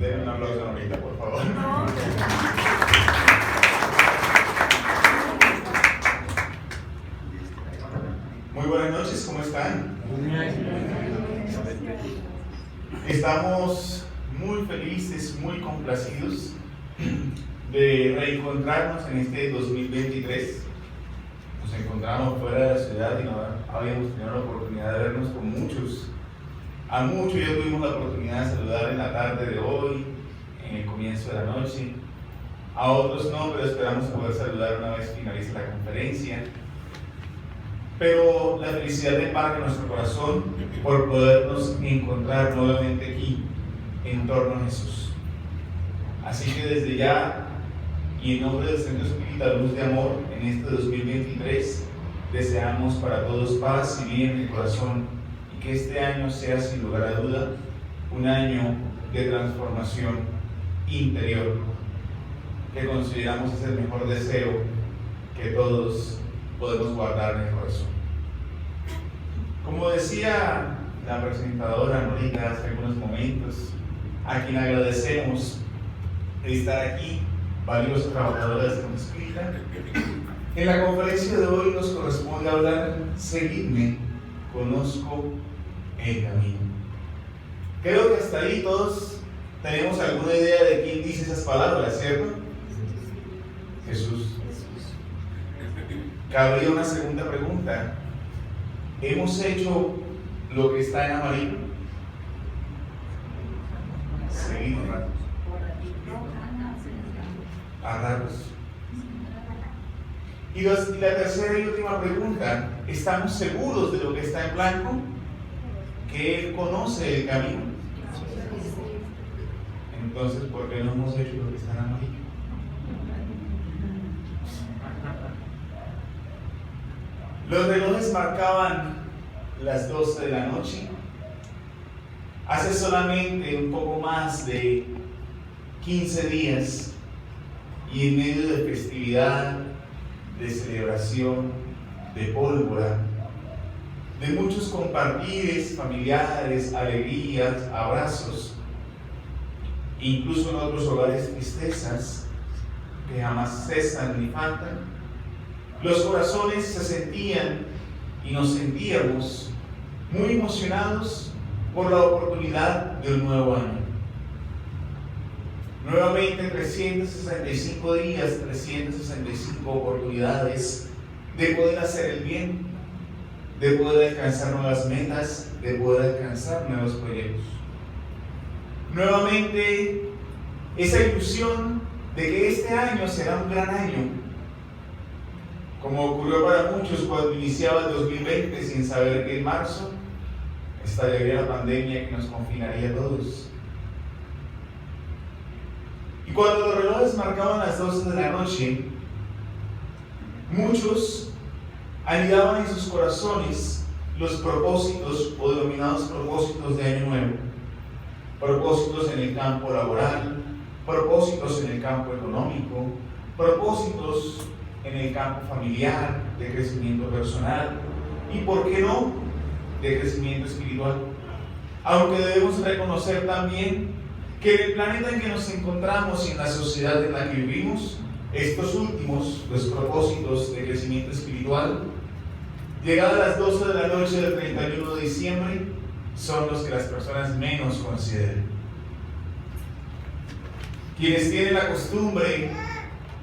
Denle un aplauso ahorita, por favor. Muy buenas noches, ¿cómo están? Estamos muy felices, muy complacidos de reencontrarnos en este 2023. Nos encontramos fuera de la ciudad y no habíamos tenido la oportunidad de vernos con muchos. A muchos ya tuvimos la oportunidad de saludar en la tarde de hoy, en el comienzo de la noche. A otros no, pero esperamos poder saludar una vez finalice la conferencia. Pero la felicidad embarca en nuestro corazón por podernos encontrar nuevamente aquí, en torno a Jesús. Así que desde ya, y en nombre del Centro Espírita Luz de Amor, en este 2023, deseamos para todos paz y bien en el corazón, y que este año sea, sin lugar a duda, un año de transformación interior, que consideramos es el mejor deseo que todos podemos guardar en el corazón. Como decía la presentadora Norita hace algunos momentos, a quien agradecemos de estar aquí, valiosas trabajadoras de Espírita, en la conferencia de hoy nos corresponde hablar: seguidme, conozco el camino. Creo que hasta ahí todos tenemos alguna idea de quién dice esas palabras, ¿cierto? Jesús. Cabría una segunda pregunta: ¿hemos hecho lo que está en amarillo? Seguidme. A ratos. Y la tercera y última pregunta: ¿estamos seguros de lo que está en blanco? ¿Que Él conoce el camino? Entonces, ¿por qué no hemos hecho lo que está en amarillo? Los relojes marcaban las 12 de la noche. Hace solamente un poco más de 15 días, y en medio de festividad, de celebración, de pólvora, de muchos compartires familiares, alegrías, abrazos, incluso en otros hogares tristezas que jamás cesan ni faltan, los corazones se sentían y nos sentíamos muy emocionados por la oportunidad de un nuevo año. Nuevamente 365 días, 365 oportunidades de poder hacer el bien, de poder alcanzar nuevas metas, de poder alcanzar nuevos proyectos. Nuevamente esa ilusión de que este año será un gran año, como ocurrió para muchos cuando iniciaba el 2020 sin saber que en marzo estallaría la pandemia que nos confinaría a todos. Y cuando los relojes marcaban las 12 de la noche, muchos anidaban en sus corazones los propósitos o denominados propósitos de Año Nuevo. Propósitos en el campo laboral, propósitos en el campo económico, propósitos en el campo familiar, de crecimiento personal y, ¿por qué no?, de crecimiento espiritual. Aunque debemos reconocer también que en el planeta en que nos encontramos y en la sociedad en la que vivimos, estos últimos, los propósitos de crecimiento espiritual, llegadas las 12 de la noche del 31 de diciembre, son los que las personas menos consideran. Quienes tienen la costumbre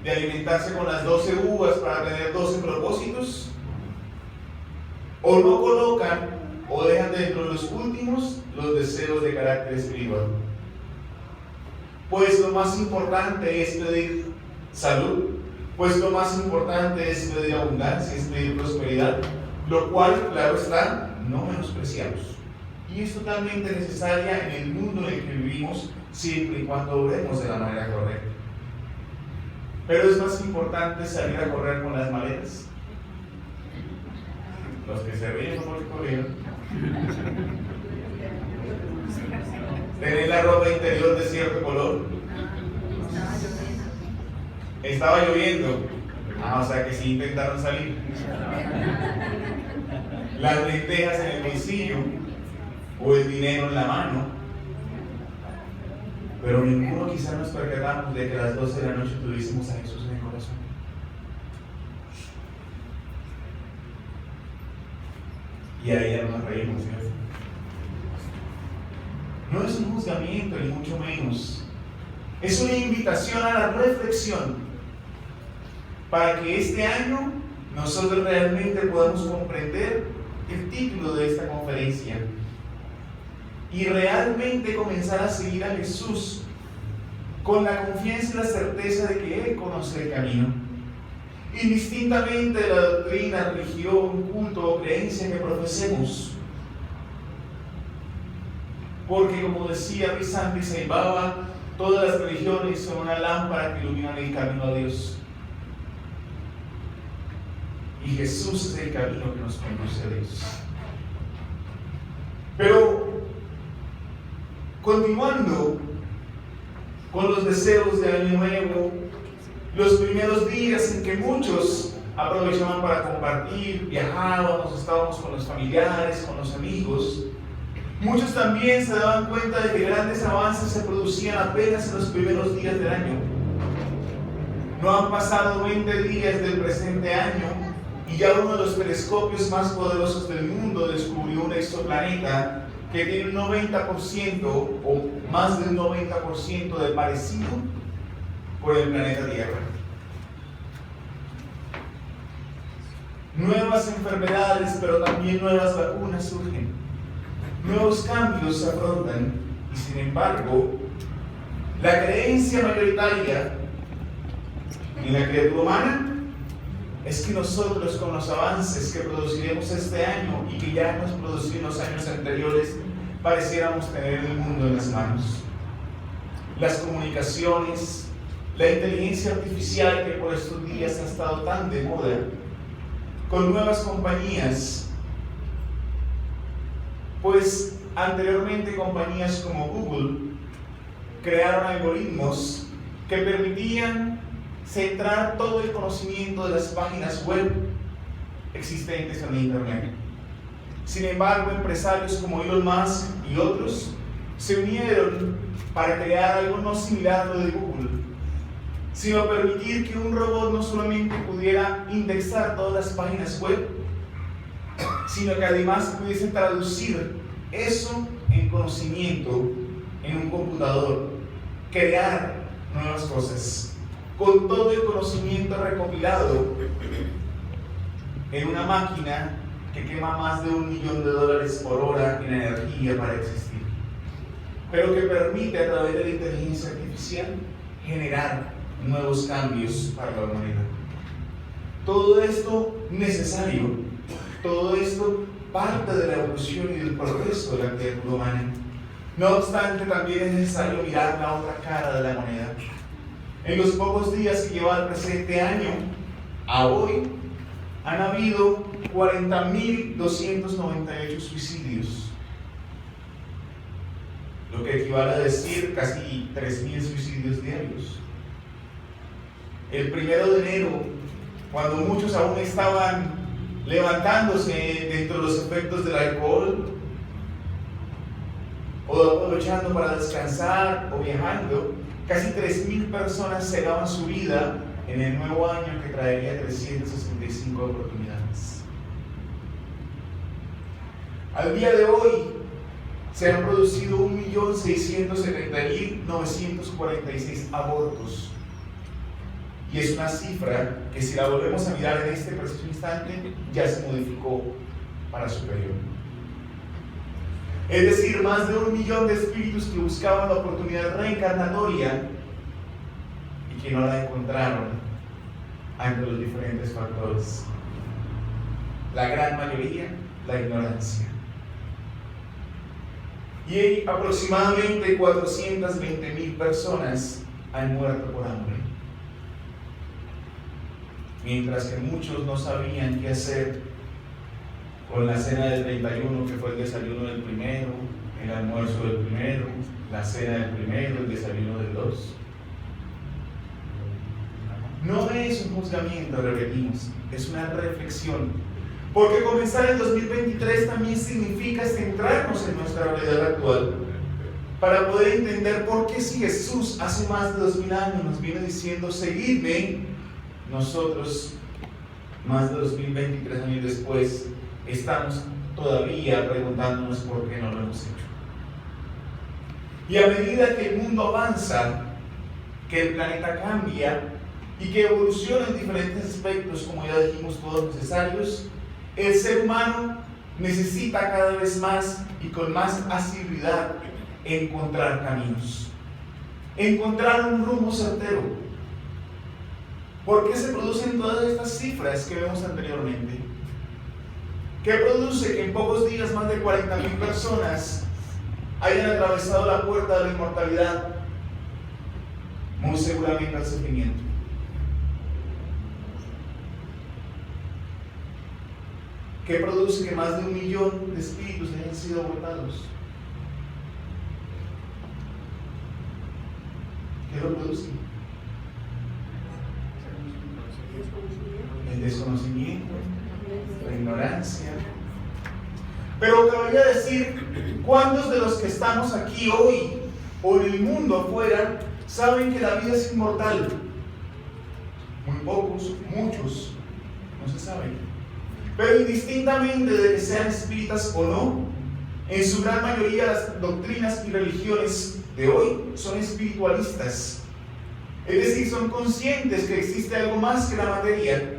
de alimentarse con las 12 uvas para tener 12 propósitos, o no colocan o dejan dentro de los últimos los deseos de carácter espiritual. Pues lo más importante es pedir salud, pues lo más importante es pedir abundancia, es pedir prosperidad, lo cual, claro está, no menospreciamos. Y es totalmente necesaria en el mundo en el que vivimos, siempre y cuando obremos de la manera correcta. Pero es más importante salir a correr con las maletas. Los que se ríen como el corrieron. Tener la ropa interior de cierto color. Estaba lloviendo. O sea que sí intentaron salir. Las lentejas en el bolsillo o el dinero en la mano. pero ninguno quizá nos percatamos de que a las 12 de la noche tuviésemos a Jesús en el corazón. Y ahí ya nos reímos, ¿cierto? No es un juzgamiento, ni mucho menos. Es una invitación a la reflexión para que este año nosotros realmente podamos comprender el título de esta conferencia y realmente comenzar a seguir a Jesús con la confianza y la certeza de que Él conoce el camino, indistintamente de la doctrina, religión, culto o creencia que profesemos. Porque, como decía Vicente Saibaba, todas las religiones son una lámpara que iluminan el camino a Dios. Y Jesús es el camino que nos conduce a Dios. Pero, continuando con los deseos de Año Nuevo, los primeros días en que muchos aprovechaban para compartir, viajábamos, estábamos con los familiares, con los amigos, muchos también se daban cuenta de que grandes avances se producían apenas en los primeros días del año. No han pasado 20 días del presente año y ya uno de los telescopios más poderosos del mundo descubrió un exoplaneta que tiene un 90% o más del 90% de parecido con el planeta Tierra. Nuevas enfermedades, pero también nuevas vacunas surgen. Nuevos cambios se afrontan y, sin embargo, la creencia mayoritaria en la criatura humana es que nosotros, con los avances que produciremos este año y que ya hemos producido en los años anteriores, pareciéramos tener el mundo en las manos. Las comunicaciones, la inteligencia artificial que por estos días ha estado tan de moda, con nuevas compañías, pues anteriormente compañías como Google crearon algoritmos que permitían centrar todo el conocimiento de las páginas web existentes en Internet. Sin embargo, empresarios como Elon Musk y otros se unieron para crear algo no similar a lo de Google, sino permitir que un robot no solamente pudiera indexar todas las páginas web, sino que además pudiese traducir eso en conocimiento en un computador, crear nuevas cosas con todo el conocimiento recopilado en una máquina que quema más de $1 millón por hora en energía para existir, pero que permite a través de la inteligencia artificial generar nuevos cambios para la humanidad. Todo esto necesario, todo esto parte de la evolución y del progreso de la criatura humana. No obstante, también es necesario mirar la otra cara de la moneda. En los pocos días que lleva el presente año a hoy, han habido 40.298 suicidios, lo que equivale a decir casi 3.000 suicidios diarios. El 1 de enero, cuando muchos aún estaban levantándose dentro de los efectos del alcohol, o aprovechando para descansar o viajando, casi 3.000 personas cegaban su vida en el nuevo año que traería 365 oportunidades. Al día de hoy se han producido 1.670.946 abortos. Y es una cifra que, si la volvemos a mirar en este preciso instante, ya se modificó para superior. Es decir, más de 1 millón de espíritus que buscaban la oportunidad reencarnatoria y que no la encontraron ante los diferentes factores. La gran mayoría, la ignorancia. Y aproximadamente 420.000 personas han muerto por hambre. Mientras que muchos no sabían qué hacer con la cena del 31, que fue el desayuno del primero, el almuerzo del primero, la cena del primero, el desayuno del 2. No es un juzgamiento, repetimos, es una reflexión. Porque comenzar el 2023 también significa centrarnos en nuestra realidad actual. para poder entender por qué si Jesús hace más de 2000 años nos viene diciendo seguidme, nosotros más de 2023 años después estamos todavía preguntándonos por qué no lo hemos hecho. Y a medida que el mundo avanza, que el planeta cambia y que evoluciona en diferentes aspectos, como ya dijimos, todos necesarios, el ser humano necesita cada vez más y con más asiduidad encontrar caminos, encontrar un rumbo certero. ¿Por qué se producen todas estas cifras que vemos anteriormente? ¿Qué produce que en pocos días más de 40,000 personas hayan atravesado la puerta de la inmortalidad? Muy seguramente el sufrimiento. ¿Qué produce que más de 1 millón de espíritus hayan sido abortados? ¿Qué lo produce? El desconocimiento, la ignorancia. Pero cabría decir, ¿cuántos de los que estamos aquí hoy o en el mundo afuera saben que la vida es inmortal? Muy pocos, muchos, no se saben. Pero indistintamente de que sean espíritas o no, en su gran mayoría las doctrinas y religiones de hoy son espiritualistas. Es decir, son conscientes que existe algo más que la materia,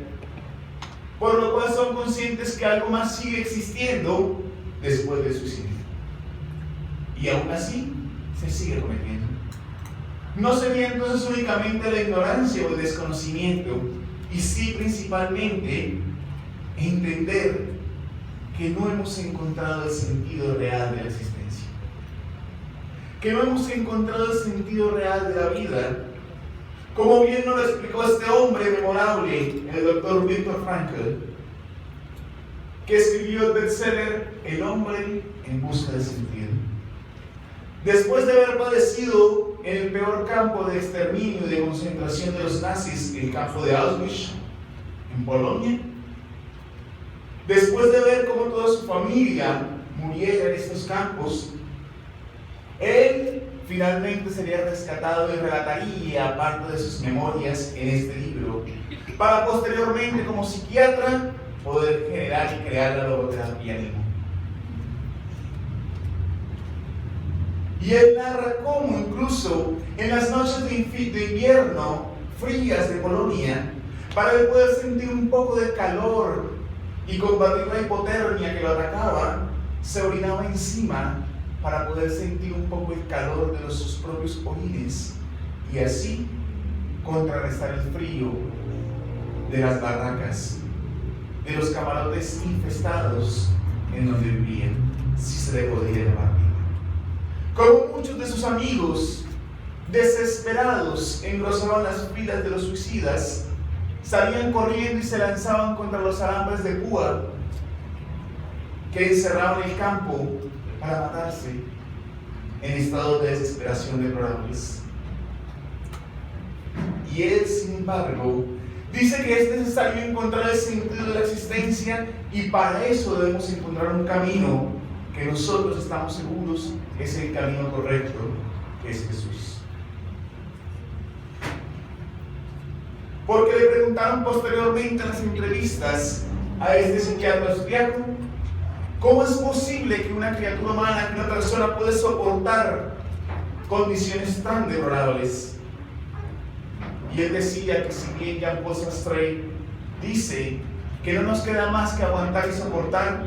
por lo cual son conscientes que algo más sigue existiendo después del suicidio. Y aún así, se sigue cometiendo. No sería entonces únicamente la ignorancia o el desconocimiento, y sí principalmente entender que no hemos encontrado el sentido real de la existencia, que no hemos encontrado el sentido real de la vida, como bien nos lo explicó este hombre memorable, el doctor Viktor Frankl, que escribió el bestseller El hombre en busca de sentido. Después de haber padecido en el peor campo de exterminio y de concentración de los nazis, el campo de Auschwitz, en Polonia, después de ver cómo toda su familia muriera en estos campos, él finalmente sería rescatado y relataría parte de sus memorias en este libro, para posteriormente, como psiquiatra, poder generar y crear la logoterapia en el mundo. Y él narra cómo incluso en las noches de invierno frías de Polonia, para él poder sentir un poco de calor y combatir la hipotermia que lo atacaba, se orinaba encima para poder sentir un poco el calor de sus propios orines y así contrarrestar el frío de las barracas, de los camarotes infestados en donde vivían, si se le podía llamar vida. Como muchos de sus amigos, desesperados, engrosaban las filas de los suicidas, salían corriendo y se lanzaban contra los alambres de púa que encerraban el campo para matarse en estado de desesperación deplorables. Y él, sin embargo, dice que es necesario encontrar el sentido de la existencia y para eso debemos encontrar un camino que nosotros estamos seguros es el camino correcto, que es Jesús. Porque le preguntaron posteriormente en las entrevistas a este psiquiatra austriaco, ¿cómo es posible que una criatura humana, que una persona puede soportar condiciones tan deplorables? Y él decía que si bien Jean-Paul Sartre dice que no nos queda más que aguantar y soportar,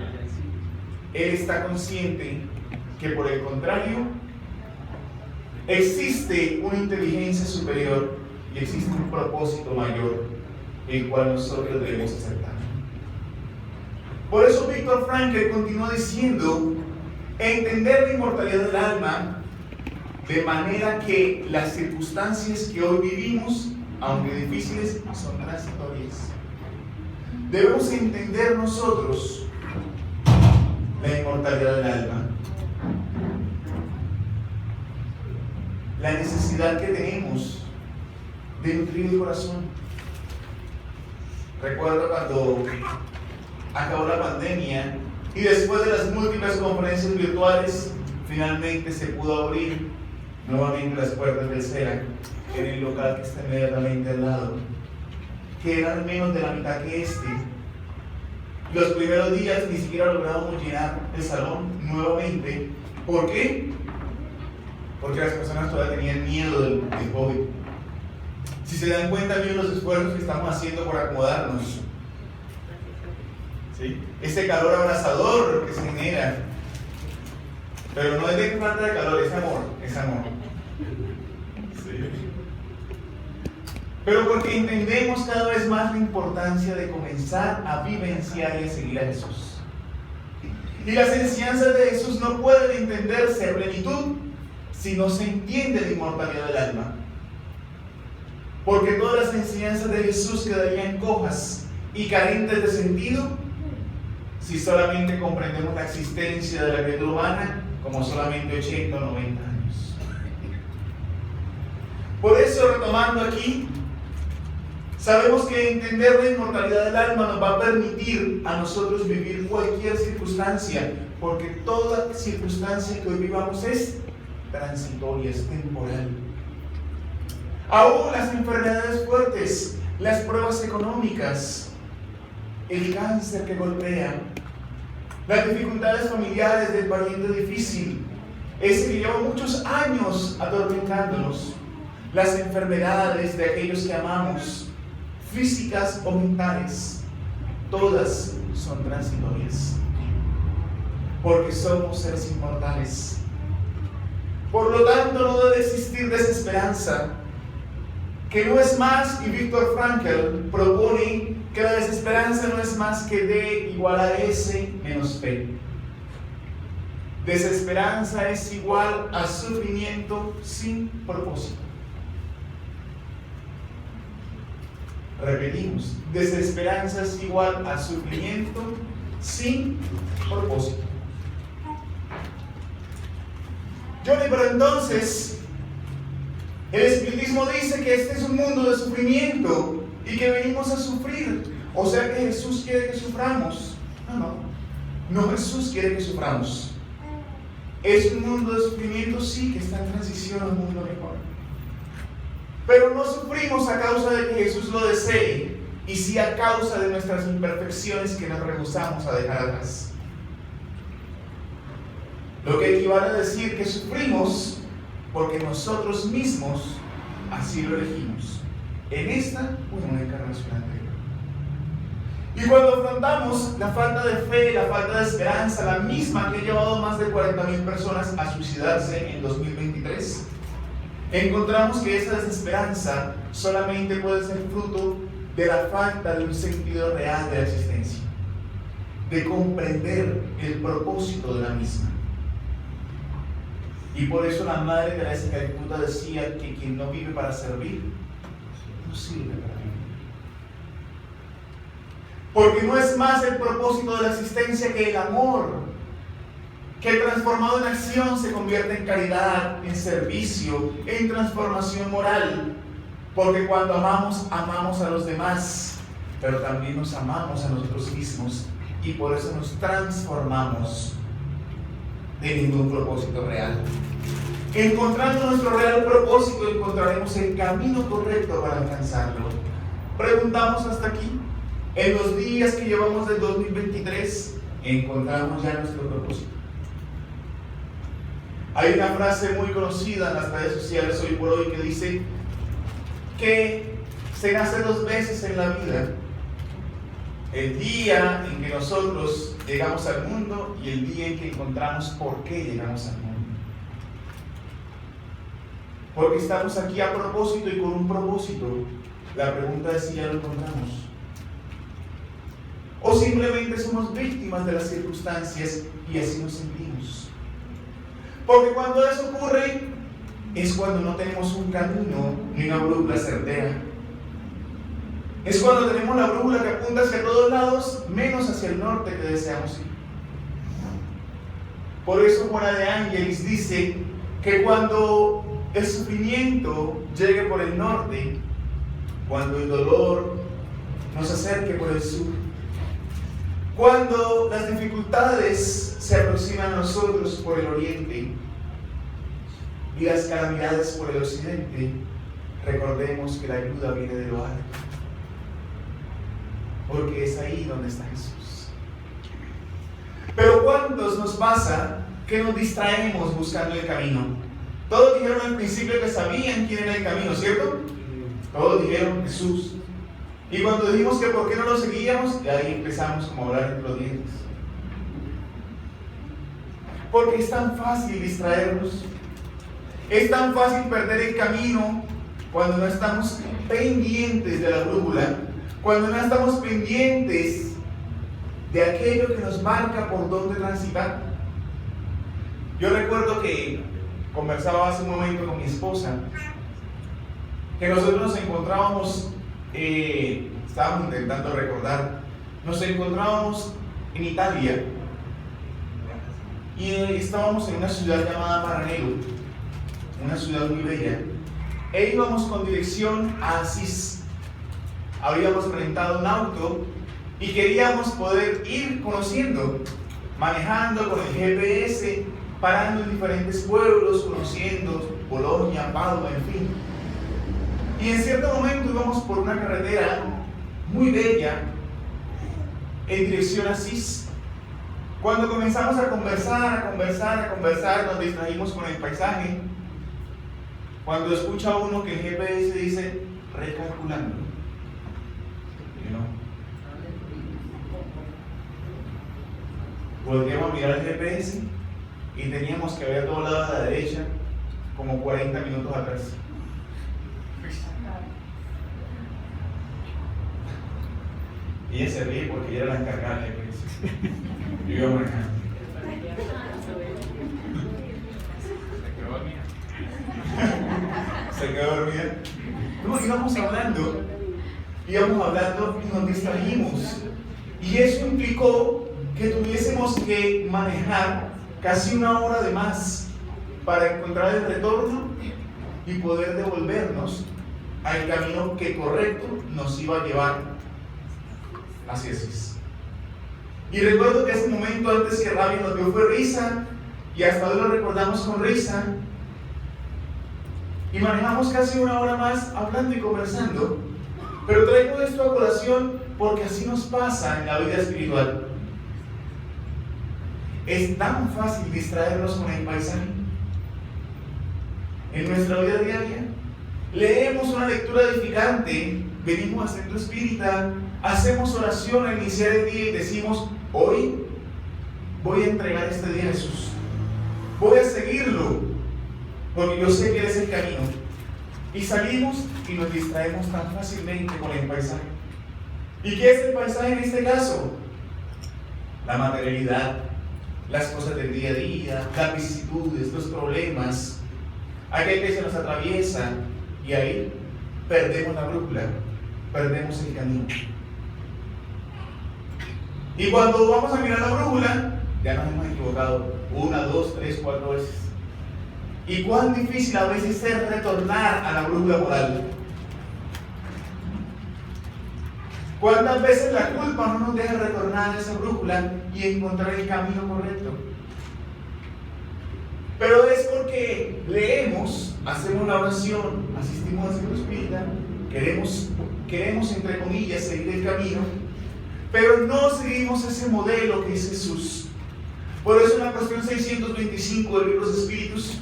él está consciente que por el contrario, existe una inteligencia superior y existe un propósito mayor, el cual nosotros debemos aceptar. Por eso Viktor Frankl continúa diciendo, entender la inmortalidad del alma de manera que las circunstancias que hoy vivimos, aunque difíciles, son transitorias. Debemos entender nosotros la inmortalidad del alma, la necesidad que tenemos de nutrir el corazón. Recuerdo cuando acabó la pandemia y después de las múltiples conferencias virtuales, finalmente se pudo abrir nuevamente las puertas del CELAC en el local que está inmediatamente al lado, que era menos de la mitad que este. Los primeros días ni siquiera lográbamos llenar el salón nuevamente. ¿Por qué? Porque las personas todavía tenían miedo del COVID. Si se dan cuenta bien los esfuerzos que estamos haciendo por acomodarnos, ¿sí? Ese calor abrasador que se genera, pero no es de falta de calor, es amor, es amor. ¿Sí? Pero porque entendemos cada vez más la importancia de comenzar a vivenciar y a seguir a Jesús. Y las enseñanzas de Jesús no pueden entenderse a plenitud si no se entiende la inmortalidad del alma. Porque todas las enseñanzas de Jesús quedarían cojas y carentes de sentido si solamente comprendemos la existencia de la criatura humana como solamente 80 o 90 años. Por eso, retomando aquí, sabemos que entender la inmortalidad del alma nos va a permitir a nosotros vivir cualquier circunstancia, porque toda circunstancia que hoy vivamos es transitoria, es temporal. Aún las enfermedades fuertes, las pruebas económicas, el cáncer que golpea, las dificultades familiares del pariente difícil, ese que lleva muchos años atormentándonos, las enfermedades de aquellos que amamos, físicas o mentales, todas son transitorias, porque somos seres inmortales. Por lo tanto, no debe existir desesperanza, que no es más, y Viktor Frankl propone que la desesperanza no es más que D igual a S menos P. Desesperanza es igual a sufrimiento sin propósito. Repetimos, desesperanza es igual a sufrimiento sin propósito. Johnny, pero entonces, el espiritismo dice que este es un mundo de sufrimiento y que venimos a sufrir. O sea que Jesús quiere que suframos. No Jesús quiere que suframos. Es un mundo de sufrimiento, sí, que está en transición a un mundo mejor. Pero no sufrimos a causa de que Jesús lo desee, y sí a causa de nuestras imperfecciones que nos rehusamos a dejar atrás. Lo que equivale a decir que sufrimos porque nosotros mismos así lo elegimos, en esta o en una encarnación anterior. Y cuando afrontamos la falta de fe, la falta de esperanza, la misma que ha llevado a más de 40,000 personas a suicidarse en 2023, encontramos que esa desesperanza solamente puede ser fruto de la falta de un sentido real de la existencia, de comprender el propósito de la misma. Y por eso la Madre Teresa de Calcuta decía que quien no vive para servir, no sirve para vivir. Porque no es más el propósito de la existencia que el amor, que transformado en acción se convierte en caridad, en servicio, en transformación moral. Porque cuando amamos, amamos a los demás, pero también nos amamos a nosotros mismos, y por eso nos transformamos de ningún propósito real. Encontrando nuestro real propósito, encontraremos el camino correcto para alcanzarlo. Preguntamos hasta aquí. En los días que llevamos del 2023, encontramos ya nuestro propósito. Hay una frase muy conocida en las redes sociales hoy por hoy que dice que se nace 2 veces en la vida: el día en que nosotros llegamos al mundo y el día en que encontramos por qué llegamos al mundo. Porque estamos aquí a propósito y con un propósito. La pregunta es si ya lo encontramos. O simplemente somos víctimas de las circunstancias y así nos sentimos. Porque cuando eso ocurre, es cuando no tenemos un camino ni una brújula certera. Es cuando tenemos la brújula que apunta hacia todos lados, menos hacia el norte que deseamos ir. Por eso Juana de Ángelis dice que cuando el sufrimiento llegue por el norte, cuando el dolor nos acerque por el sur, Cuando las dificultades se aproximan a nosotros por el oriente y las calamidades por el occidente, recordemos que la ayuda viene de lo alto, porque es ahí donde está Jesús. Pero ¿cuántos nos pasa que nos distraemos buscando el camino? Todos dijeron al principio que sabían quién era el camino, ¿cierto? Todos dijeron Jesús. Y cuando dijimos que por qué no lo seguíamos, de ahí empezamos como a hablar entre los dientes. Porque es tan fácil distraernos. Es tan fácil perder el camino cuando no estamos pendientes de la brújula, cuando no estamos pendientes de aquello que nos marca por dónde transitar. Yo recuerdo que conversaba hace un momento con mi esposa, que nosotros nos encontrábamos, estábamos intentando recordar, nos encontrábamos en Italia y estábamos en una ciudad llamada Maranello, una ciudad muy bella, e íbamos con dirección a Asís. Habíamos rentado un auto y queríamos poder ir conociendo, manejando con el GPS, parando en diferentes pueblos, conociendo Bolonia, Padua, en fin. Y en cierto momento íbamos por una carretera muy bella en dirección a Asís. Cuando comenzamos a conversar, nos distrajimos con el paisaje. Cuando escucha uno que el GPS dice recalculando, volvíamos a mirar el GPS y teníamos que haber doblado a la derecha como 40 minutos atrás. Y ella se ríe porque ella era la encargada del GPS. Yo iba manejando. Se quedó dormida. No, íbamos hablando y nos distrajimos. Y eso implicó que tuviésemos que manejar casi una hora de más para encontrar el retorno y poder devolvernos al camino que correcto nos iba a llevar hacia Asís. Y recuerdo que ese momento antes que Rabbi nos dio fue risa, y hasta hoy lo recordamos con risa, y manejamos casi una hora más hablando y conversando. Pero traigo esto a colación porque así nos pasa en la vida espiritual. Es tan fácil distraernos con el paisaje. En nuestra vida diaria, leemos una lectura edificante, venimos al centro espírita, hacemos oración al iniciar el día y decimos: hoy voy a entregar este día a Jesús. Voy a seguirlo, porque yo sé que Él es el camino. Y salimos y nos distraemos tan fácilmente con el paisaje. ¿Y qué es el paisaje en este caso? La materialidad, las cosas del día a día, las vicisitudes, los problemas, aquel que se nos atraviesa, y ahí perdemos la brújula, perdemos el camino. Y cuando vamos a mirar la brújula, ya nos hemos equivocado 1, 2, 3, 4 veces. Y cuán difícil a veces es retornar a la brújula moral. ¿Cuántas veces la culpa no nos deja retornar a esa brújula y encontrar el camino correcto? Pero es porque leemos, hacemos la oración, asistimos al centro espírita, queremos entre comillas seguir el camino, pero no seguimos ese modelo que es Jesús. Por eso en la cuestión 625 del libro de los Espíritus,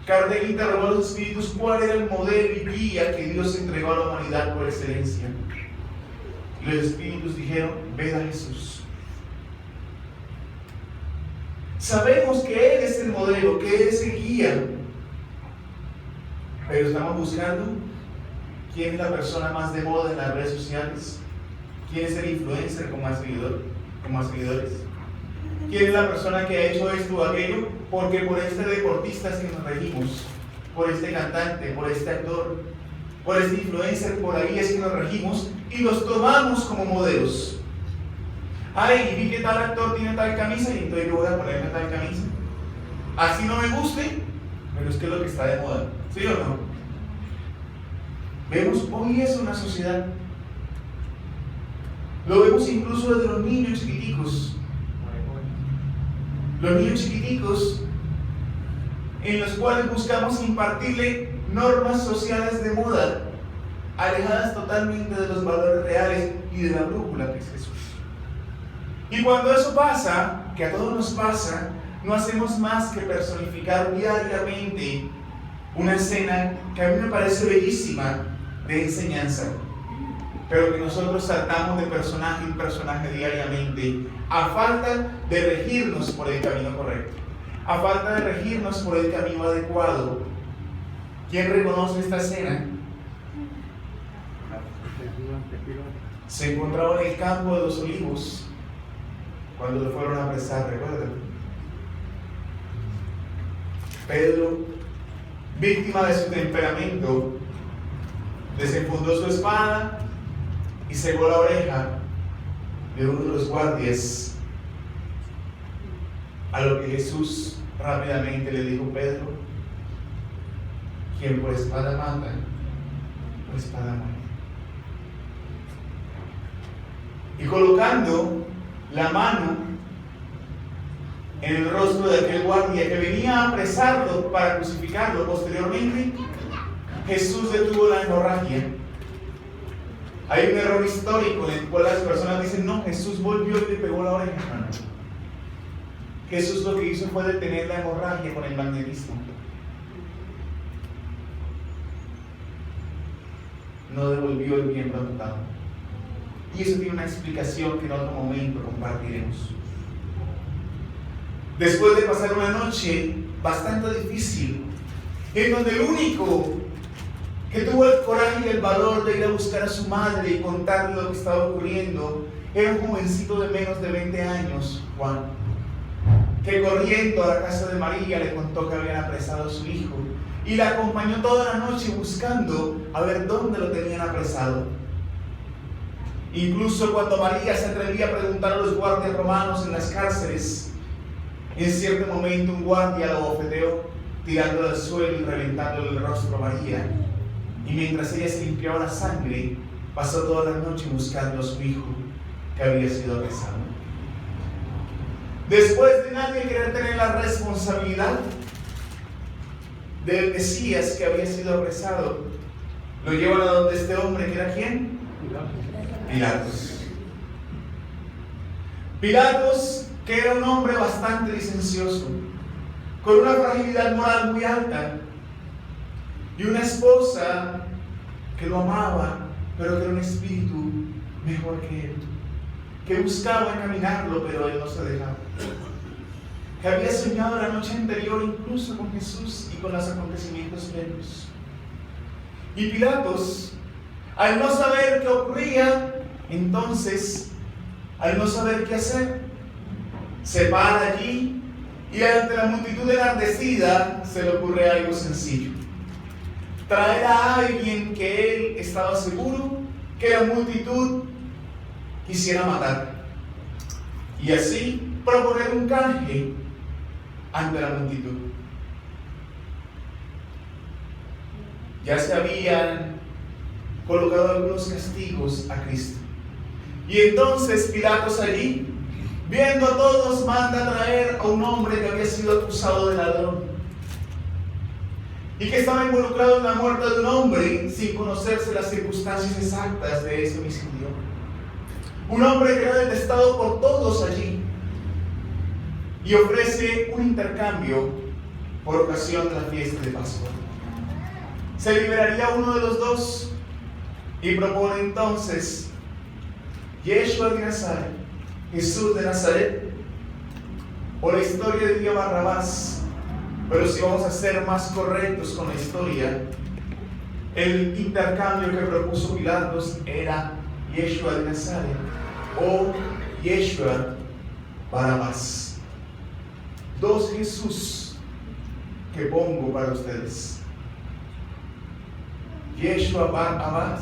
Kardec interrogó a los espíritus cuál era el modelo y guía que Dios entregó a la humanidad por excelencia. Y los espíritus dijeron: ved a Jesús. Sabemos que Él es el modelo, que Él es el guía, pero estamos buscando quién es la persona más de moda en las redes sociales, quién es el influencer con más seguidores, quién es la persona que ha hecho esto o aquello, porque por este deportista es que nos regimos, por este cantante, por este actor, por este influencer, por ahí es que nos regimos y los tomamos como modelos. Ay, vi que tal actor tiene tal camisa y entonces yo voy a ponerme tal camisa. Así no me guste, pero es que es lo que está de moda, ¿sí o no? Vemos, hoy es una sociedad Lo vemos incluso desde los niños chiquiticos. Los niños chiquiticos en los cuales buscamos impartirle normas sociales de moda, alejadas totalmente de los valores reales y de la brújula que es Jesús. Y cuando eso pasa, que a todos nos pasa, no hacemos más que personificar diariamente una escena que a mí me parece bellísima de enseñanza, pero que nosotros saltamos de personaje en personaje diariamente, a falta de regirnos por el camino correcto, a falta de regirnos por el camino adecuado. ¿Quién reconoce esta escena? Se encontraba en el campo de los olivos cuando lo fueron a apresar, ¿recuerdan? Pedro, víctima de su temperamento, desenfundó su espada y cegó la oreja de uno de los guardias, a lo que Jesús rápidamente le dijo: Pedro, quien por espada mata, por espada muere. Y colocando la mano en el rostro de aquel guardia que venía a apresarlo para crucificarlo posteriormente, Jesús detuvo la hemorragia. Hay un error histórico en el cual las personas dicen: no, Jesús volvió y le pegó la oreja. Jesús lo que hizo fue detener la hemorragia con el magnetismo. No devolvió el miembro amputado. Y eso tiene una explicación que en otro momento compartiremos. Después de pasar una noche bastante difícil, en donde el único que tuvo el coraje y el valor de ir a buscar a su madre y contarle lo que estaba ocurriendo era un jovencito de menos de 20 años, Juan, que corriendo a la casa de María le contó que habían apresado a su hijo y la acompañó toda la noche buscando a ver dónde lo tenían apresado. Incluso cuando María se atrevía a preguntar a los guardias romanos en las cárceles, en cierto momento un guardia lo bofeteó, tirándolo al suelo y reventándole el rostro a María. Y mientras ella se limpiaba la sangre, pasó toda la noche buscando a su hijo que había sido apresado. Después de nadie querer tener la responsabilidad del Mesías que había sido apresado, lo llevan a donde este hombre, que era ¿quién? Pilatos. Pilatos, que era un hombre bastante licencioso, con una fragilidad moral muy alta, y una esposa que lo amaba, pero que era un espíritu mejor que él, que buscaba encaminarlo, pero él no se dejaba, que había soñado la noche anterior incluso con Jesús y con los acontecimientos previos. Y Pilatos, al no saber qué ocurría, entonces, al no saber qué hacer, se para allí y ante la multitud enardecida se le ocurre algo sencillo: traer a alguien que él estaba seguro que la multitud quisiera matar, y así proponer un canje ante la multitud. Ya se habían colocado algunos castigos a Cristo, y entonces Pilatos allí, viendo a todos, manda a traer a un hombre que había sido acusado de ladrón y que estaba involucrado en la muerte de un hombre sin conocerse las circunstancias exactas de ese homicidio. Un hombre que era detestado por todos allí, y ofrece un intercambio por ocasión de la fiesta de Pascua. Se liberaría uno de los dos y propone entonces: Yeshua de Nazaret, Jesús de Nazaret, o la historia de Día Barrabás. Pero si vamos a ser más correctos con la historia, el intercambio que propuso Pilatos era Yeshua de Nazaret o Yeshua Barrabás. Dos Jesús que pongo para ustedes: Yeshua Barrabás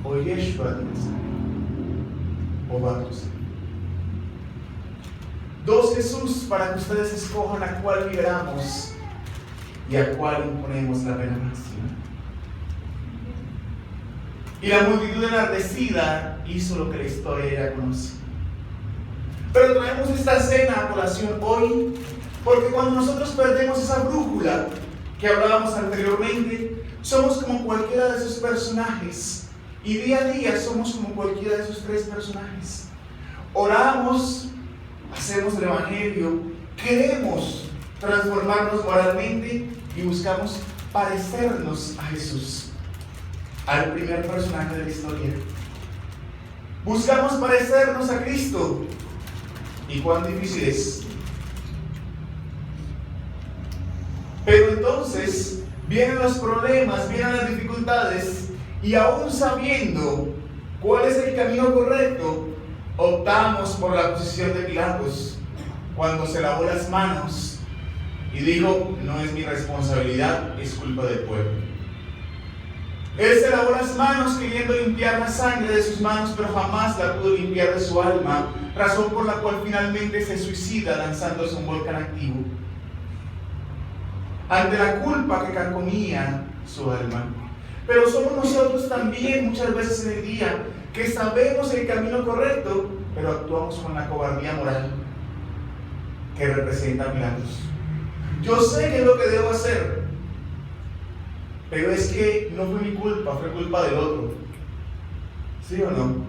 o Yeshua de Nazaret o Barrabás. Dos Jesús para que ustedes escojan a cuál liberamos y a cuál imponemos la pena máxima. Y la multitud enardecida hizo lo que la historia ya conoce. Pero traemos esta escena a colación hoy, porque cuando nosotros perdemos esa brújula que hablábamos anteriormente, somos como cualquiera de esos personajes. Y día a día somos como cualquiera de esos tres personajes. Oramos, hacemos el Evangelio, queremos transformarnos moralmente y buscamos parecernos a Jesús, al primer personaje de la historia. Buscamos parecernos a Cristo. ¿Y cuán difícil es? Pero entonces vienen los problemas, vienen las dificultades, y aún sabiendo cuál es el camino correcto, optamos por la posición de Pilatos, cuando se lavó las manos y dijo: no es mi responsabilidad, es culpa del pueblo. Él se lavó las manos queriendo limpiar la sangre de sus manos, pero jamás la pudo limpiar de su alma, razón por la cual finalmente se suicida lanzándose a un volcán activo, ante la culpa que carcomía su alma. Pero somos nosotros también muchas veces en el día que sabemos el camino correcto, pero actuamos con la cobardía moral que representa Pilatos. Yo sé qué es lo que debo hacer, pero es que no fue mi culpa, fue culpa del otro. ¿Sí o no?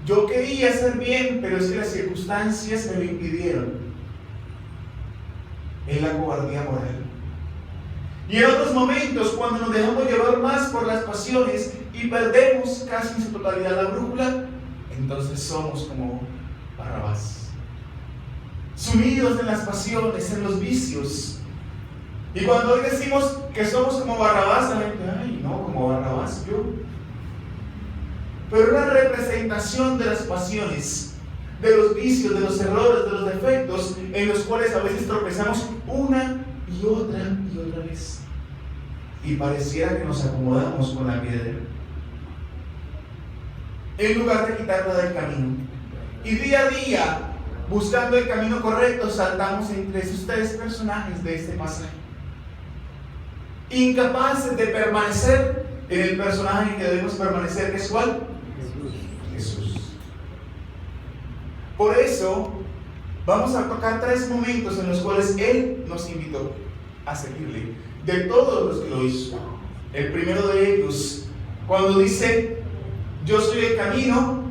Yo quería hacer bien, pero es que las circunstancias me lo impidieron. Es la cobardía moral. Y en otros momentos, cuando nos dejamos llevar más por las pasiones y perdemos casi en su totalidad la brújula, entonces somos como Barrabás, sumidos en las pasiones, en los vicios. Y cuando hoy decimos que somos como Barrabás, la gente: ay, no, como Barrabás yo. Pero una representación de las pasiones, de los vicios, de los errores, de los defectos, en los cuales a veces tropezamos una y otra vez. Y pareciera que nos acomodamos con la piedra, en lugar de quitarla del camino. Y día a día, buscando el camino correcto, saltamos entre esos tres personajes de este pasaje, incapaces de permanecer en el personaje en que debemos permanecer, que es ¿cuál? Jesús. Por eso vamos a tocar tres momentos en los cuales Él nos invitó a seguirle, de todos los que lo hizo. El primero de ellos, cuando dice: yo soy el camino,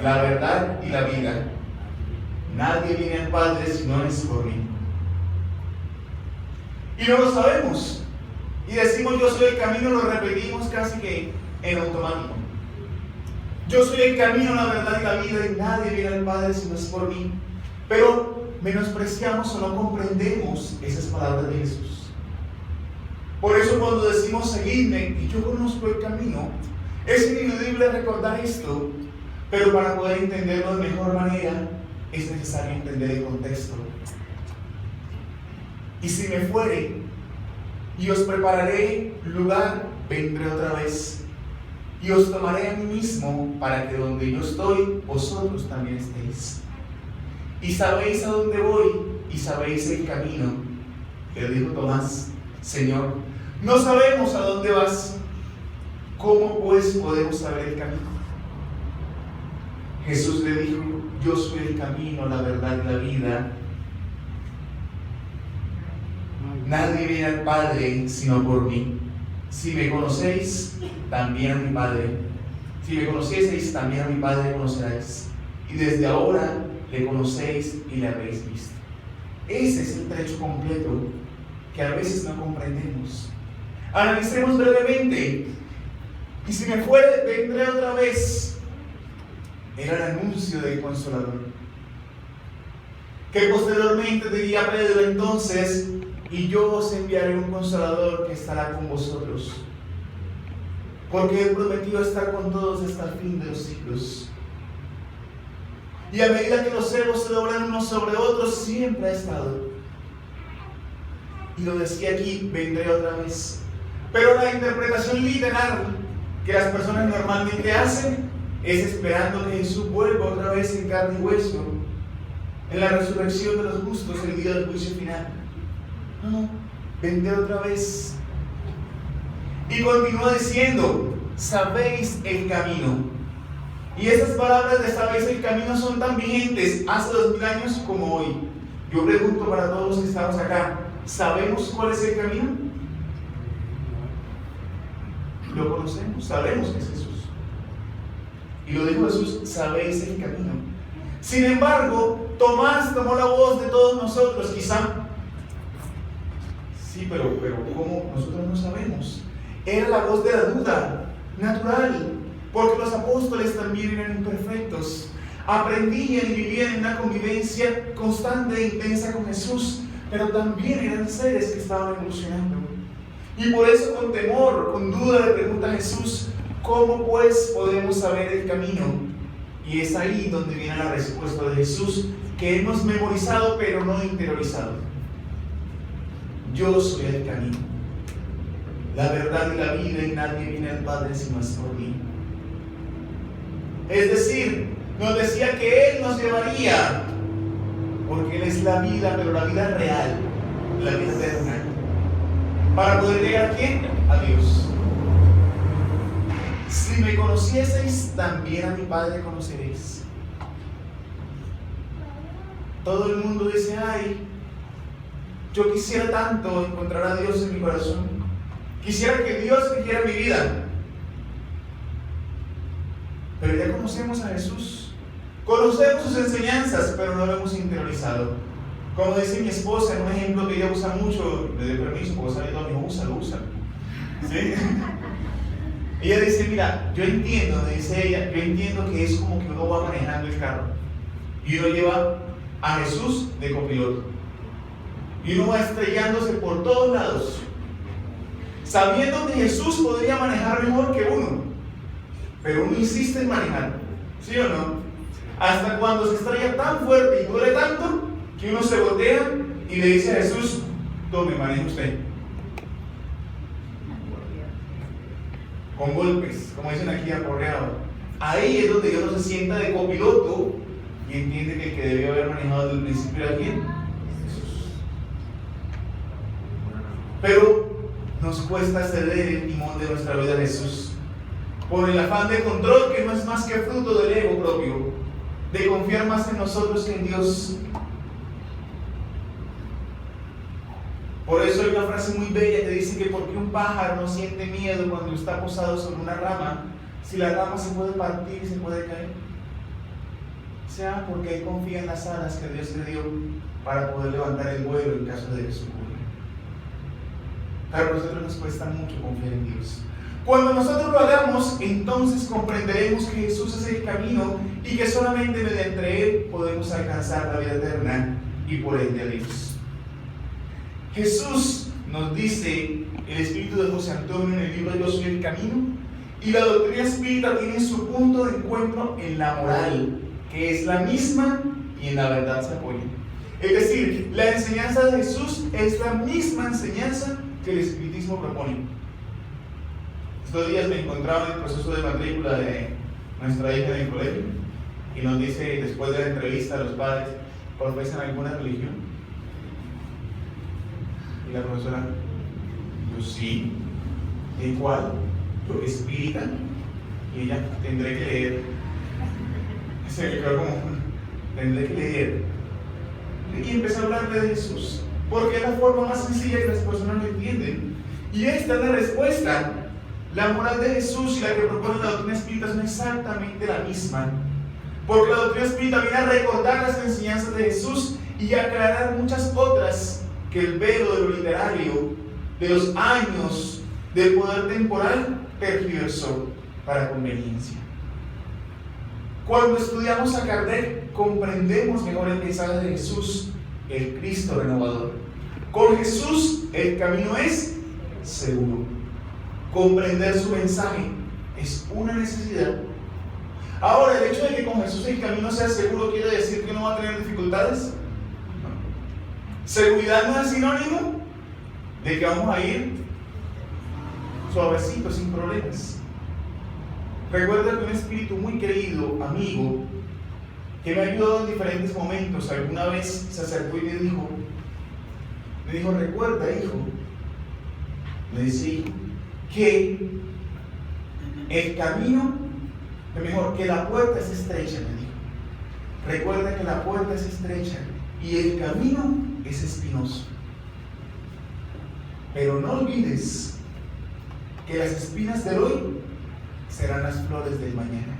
la verdad y la vida. Nadie viene al Padre si no es por mí. Y no lo sabemos. Y decimos: yo soy el camino, lo repetimos casi que en automático. Yo soy el camino, la verdad y la vida, y nadie viene al Padre si no es por mí. Pero menospreciamos o no comprendemos esas palabras de Jesús. Por eso cuando decimos: seguidme, y yo conozco el camino, es ineludible recordar esto. Pero para poder entenderlo de mejor manera, es necesario entender el contexto. Y si me fuere, y os prepararé lugar, vendré otra vez, y os tomaré a mí mismo, para que donde yo estoy, vosotros también estéis. Y sabéis a dónde voy, y sabéis el camino. Le dijo Tomás: Señor, no sabemos a dónde vas. ¿Cómo pues podemos saber el camino? Jesús le dijo: yo soy el camino, la verdad y la vida. Nadie viene al Padre sino por mí. Si me conocéis, también a mi Padre. Si me conocieseis, también a mi Padre conoceréis. Y desde ahora le conocéis y le habéis visto. Ese es el trecho completo que a veces no comprendemos. Analicemos brevemente. Y si me fuere, vendré otra vez. Era el anuncio del Consolador, que posteriormente diría Pedro entonces: y yo os enviaré un Consolador que estará con vosotros, porque Él prometió estar con todos hasta el fin de los siglos. Y a medida que los cielos se doblan unos sobre otros, siempre ha estado. Y lo decía aquí: vendré otra vez. Pero la interpretación literal que las personas normalmente hacen es esperando que Jesús vuelva otra vez en carne y hueso, en la resurrección de los justos, el día del juicio final. No. vente otra vez. Y continúa diciendo, sabéis el camino. Y esas palabras de sabéis el camino son tan vigentes hace 2000 años como hoy. Yo pregunto para todos los que estamos acá, ¿sabemos cuál es el camino? Lo conocemos, sabemos que es Jesús. Y lo dijo Jesús, sabéis el camino. Sin embargo, Tomás tomó la voz de todos nosotros, quizá. Sí, pero ¿cómo? Nosotros no sabemos. Era la voz de la duda, natural, porque los apóstoles también eran imperfectos. Aprendían y vivían en una convivencia constante e intensa con Jesús, pero también eran seres que estaban evolucionando. Y por eso con temor, con duda le pregunta a Jesús, ¿cómo pues podemos saber el camino? Y es ahí donde viene la respuesta de Jesús, que hemos memorizado pero no interiorizado. Yo soy el camino, la verdad y la vida, y nadie viene al Padre si no es por mí. Es decir, nos decía que Él nos llevaría, porque Él es la vida, pero la vida real, la vida eterna. ¿Para poder llegar a quién? A Dios. Si me conocieseis, también a mi Padre conoceréis. Todo el mundo dice, ay, yo quisiera tanto encontrar a Dios en mi corazón. Quisiera que Dios rigiera mi vida. Pero ya conocemos a Jesús. Conocemos sus enseñanzas, pero no lo hemos interiorizado. Como dice mi esposa, en un ejemplo que ella usa mucho, le doy permiso, porque sale todo, me usa, lo usa. ¿Sí? Ella dice, mira, yo entiendo, dice ella, yo entiendo que es como que uno va manejando el carro y uno lleva a Jesús de copiloto. Y uno va estrellándose por todos lados, sabiendo que Jesús podría manejar mejor que uno, pero uno insiste en manejar, ¿sí o no? Hasta cuando se estrella tan fuerte y duele tanto, que uno se voltea y le dice a Jesús, tome, maneje usted. Con golpes, como dicen aquí, aporreado. Ahí es donde Dios no se sienta de copiloto y entiende que el que debió haber manejado desde el principio era quién. Jesús. Pero nos cuesta ceder el timón de nuestra vida a Jesús por el afán de control, que no es más que fruto del ego propio, de confiar más en nosotros que en Dios. Por eso hay una frase muy bella que dice que porque un pájaro no siente miedo cuando está posado sobre una rama, si la rama se puede partir y se puede caer, sea porque él confía en las alas que Dios le dio para poder levantar el vuelo en caso de que eso ocurra. Pero a nosotros nos cuesta mucho confiar en Dios. Cuando nosotros lo hagamos, entonces comprenderemos que Jesús es el camino y que solamente mediante Él podemos alcanzar la vida eterna y por ende a Dios. Jesús nos dice el espíritu de José Antonio en el libro Yo soy el camino, y la doctrina espírita tiene su punto de encuentro en la moral, que es la misma y en la verdad se apoya. Es decir, la enseñanza de Jesús es la misma enseñanza que el espiritismo propone. Estos días me encontraba en el proceso de matrícula de nuestra hija en el colegio y nos dice, después de la entrevista a los padres, ¿profesan alguna religión? Y la profesora, yo sí. ¿De cuál? Yo, espírita. Y ella, tendré que leer. Se me quedó como, tendré que leer. Y empecé a hablarle de Jesús, porque es la forma más sencilla que las personas lo entienden. Y esta es la respuesta. La moral de Jesús y la que propone la doctrina espírita son exactamente la misma. Porque la doctrina espírita viene a recordar las enseñanzas de Jesús y a aclarar muchas otras que el velo de lo literario, de los años, del poder temporal, tergiversó para conveniencia. Cuando estudiamos a Kardec, comprendemos mejor el mensaje de Jesús, el Cristo renovador. Con Jesús el camino es seguro. Comprender su mensaje es una necesidad. Ahora, el hecho de que con Jesús el camino sea seguro quiere decir que no va a tener dificultades. Seguridad no es sinónimo de que vamos a ir suavecito, sin problemas. Recuerdo que un espíritu muy querido, amigo, que me ha ayudado en diferentes momentos, alguna vez se acercó y me dijo, recuerda, hijo, Me dice que el camino, mejor, que la puerta es estrecha, me dijo. Recuerda que la puerta es estrecha y el camino es espinoso. Pero no olvides que las espinas del hoy serán las flores del mañana.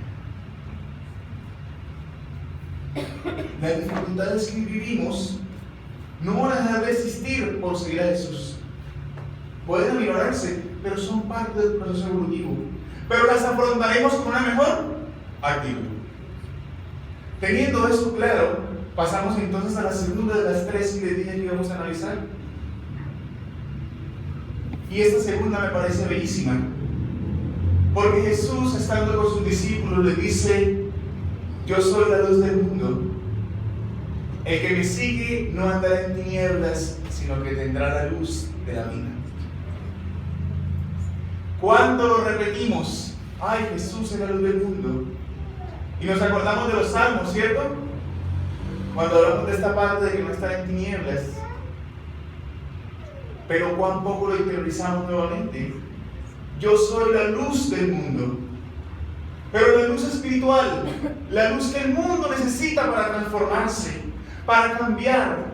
Las dificultades que vivimos no van a dejar de existir por seguir a Jesús. Pueden aminolarse, pero son parte del proceso evolutivo. Pero las afrontaremos con una mejor actitud. Teniendo eso claro, pasamos entonces a la segunda de las tres que les dije que íbamos a analizar. Y esta segunda me parece bellísima, porque Jesús, estando con sus discípulos, le dice: yo soy la luz del mundo. El que me sigue no andará en tinieblas, sino que tendrá la luz de la vida. ¿Cuándo lo repetimos? Ay, Jesús es la luz del mundo. Y nos acordamos de los salmos, ¿cierto? Cuando hablamos de esta parte de que no está en tinieblas. Pero cuán poco lo interiorizamos nuevamente. Yo soy la luz del mundo. Pero la luz espiritual, la luz que el mundo necesita para transformarse, para cambiar,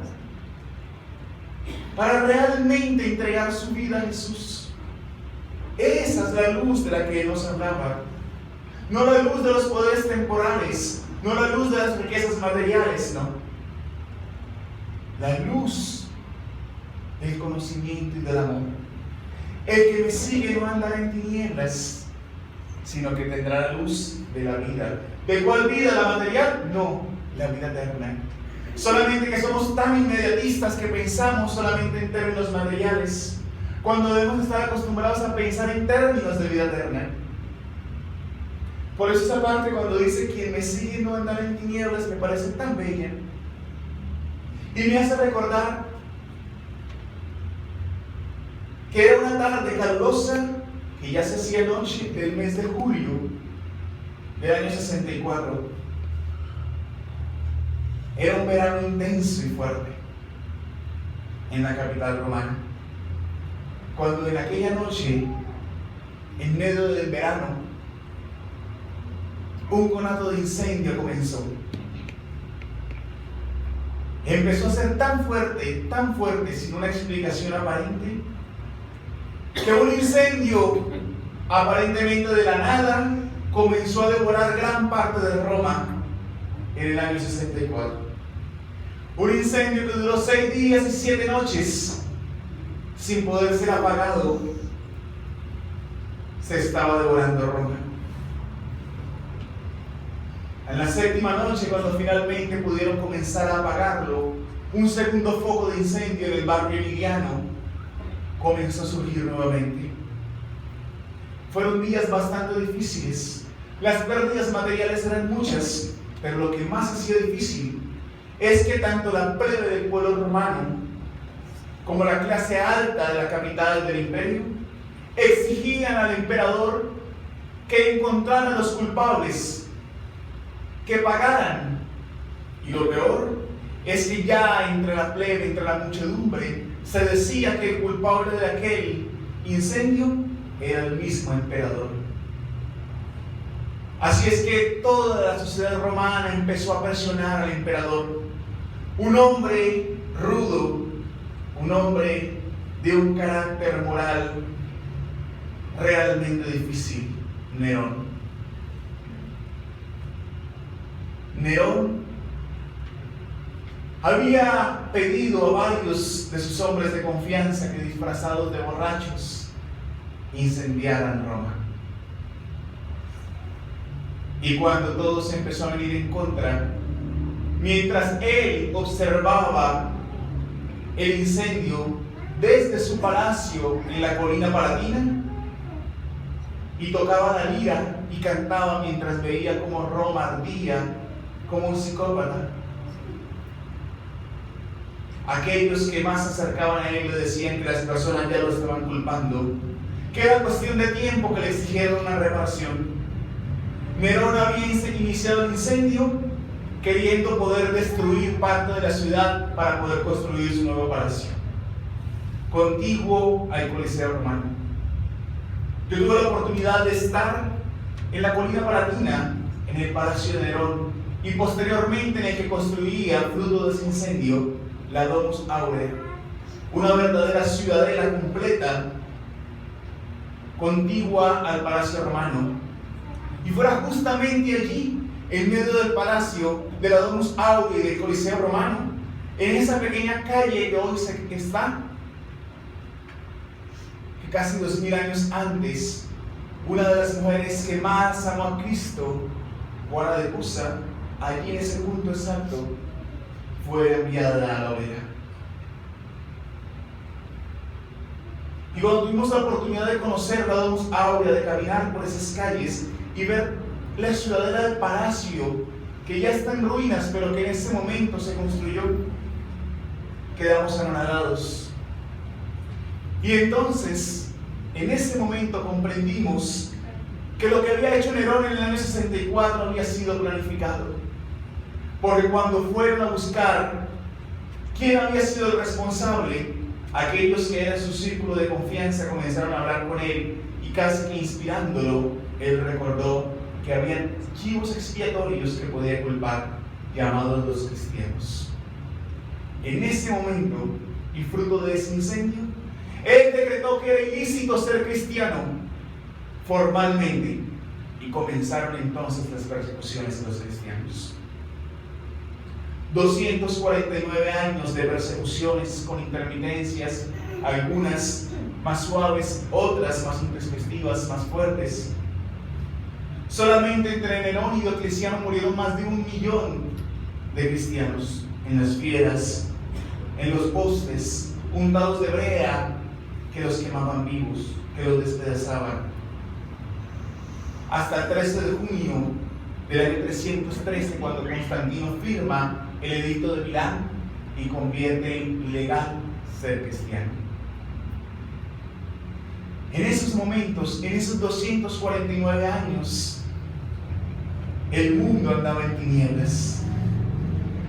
para realmente entregar su vida a Jesús. Esa es la luz de la que Él nos hablaba. No la luz de los poderes temporales, no la luz de las riquezas materiales, no. La luz del conocimiento y del amor. El que me sigue no andará en tinieblas, sino que tendrá la luz de la vida. ¿De cuál vida? ¿La material? No, la vida eterna. Solamente que somos tan inmediatistas que pensamos solamente en términos materiales, cuando debemos estar acostumbrados a pensar en términos de vida eterna. Por eso esa parte cuando dice: quien me sigue no andará en tinieblas, me parece tan bella. Y me hace recordar que era una tarde calurosa, que ya se hacía noche del mes de julio del año 64. Era un verano intenso y fuerte en la capital romana. Cuando en aquella noche, en medio del verano, un conato de incendio comenzó. Empezó a ser tan fuerte, sin una explicación aparente, que un incendio, aparentemente de la nada, comenzó a devorar gran parte de Roma en el año 64. Un incendio que duró 6 días y 7 noches, sin poder ser apagado, se estaba devorando Roma. En la 7ª noche, cuando finalmente pudieron comenzar a apagarlo, un segundo foco de incendio en el barrio Emiliano comenzó a surgir nuevamente. Fueron días bastante difíciles. Las pérdidas materiales eran muchas, pero lo que más hacía difícil es que tanto la plebe del pueblo romano como la clase alta de la capital del imperio exigían al emperador que encontraran a los culpables, que pagaran. Y lo peor es que ya entre la plebe, entre la muchedumbre, se decía que el culpable de aquel incendio era el mismo emperador. Así es que toda la sociedad romana empezó a presionar al emperador. Un hombre rudo, un hombre de un carácter moral realmente difícil, Nerón. Nerón había pedido a varios de sus hombres de confianza que, disfrazados de borrachos, incendiaran Roma. Y cuando todo se empezó a venir en contra, mientras él observaba el incendio desde su palacio en la colina Palatina, y tocaba la lira y cantaba mientras veía cómo Roma ardía como un psicópata, aquellos que más se acercaban a él le decían que las personas ya lo estaban culpando, que era cuestión de tiempo que le exigieran una reparación. Nerón había iniciado el incendio queriendo poder destruir parte de la ciudad para poder construir su nuevo palacio. contiguo al Coliseo Romano. Yo tuve la oportunidad de estar en la colina Palatina, en el Palacio de Nerón, y posteriormente en el que construía, fruto de ese incendio, la Domus Aurea, una verdadera ciudadela completa, contigua al Palacio Romano. Y fuera justamente allí, en medio del palacio, de la Domus Aurea y del Coliseo Romano, en esa pequeña calle que hoy está, que casi 2000 años antes, una de las mujeres que más amó a Cristo, Juana de Cusa, allí en ese punto exacto, fue enviada a la hoguera. Y cuando tuvimos la oportunidad de conocer la Domus Aurea, de caminar por esas calles y ver la ciudadela del palacio, que ya está en ruinas, pero que en ese momento se construyó, quedamos anonadados. Y entonces, en ese momento comprendimos que lo que había hecho Nerón en el año 64 había sido planificado. Porque cuando fueron a buscar quién había sido el responsable, aquellos que eran su círculo de confianza comenzaron a hablar con él, y casi que inspirándolo, él recordó que habían chivos expiatorios que podía culpar, llamados los cristianos. En ese momento, y fruto de ese incendio, él decretó que era ilícito ser cristiano formalmente, y comenzaron entonces las persecuciones a los cristianos. 249 años de persecuciones con intermitencias, algunas más suaves, otras más intempestivas, más fuertes. Solamente entre Nerón y Diocleciano murieron más de 1 millón de cristianos en las fieras, en los postes, untados de brea, que los quemaban vivos, que los despedazaban. Hasta el 13 de junio del año 313, cuando Constantino firma el edicto de Milán y convierte en ilegal ser cristiano. En esos momentos, en esos 249 años, el mundo andaba en tinieblas.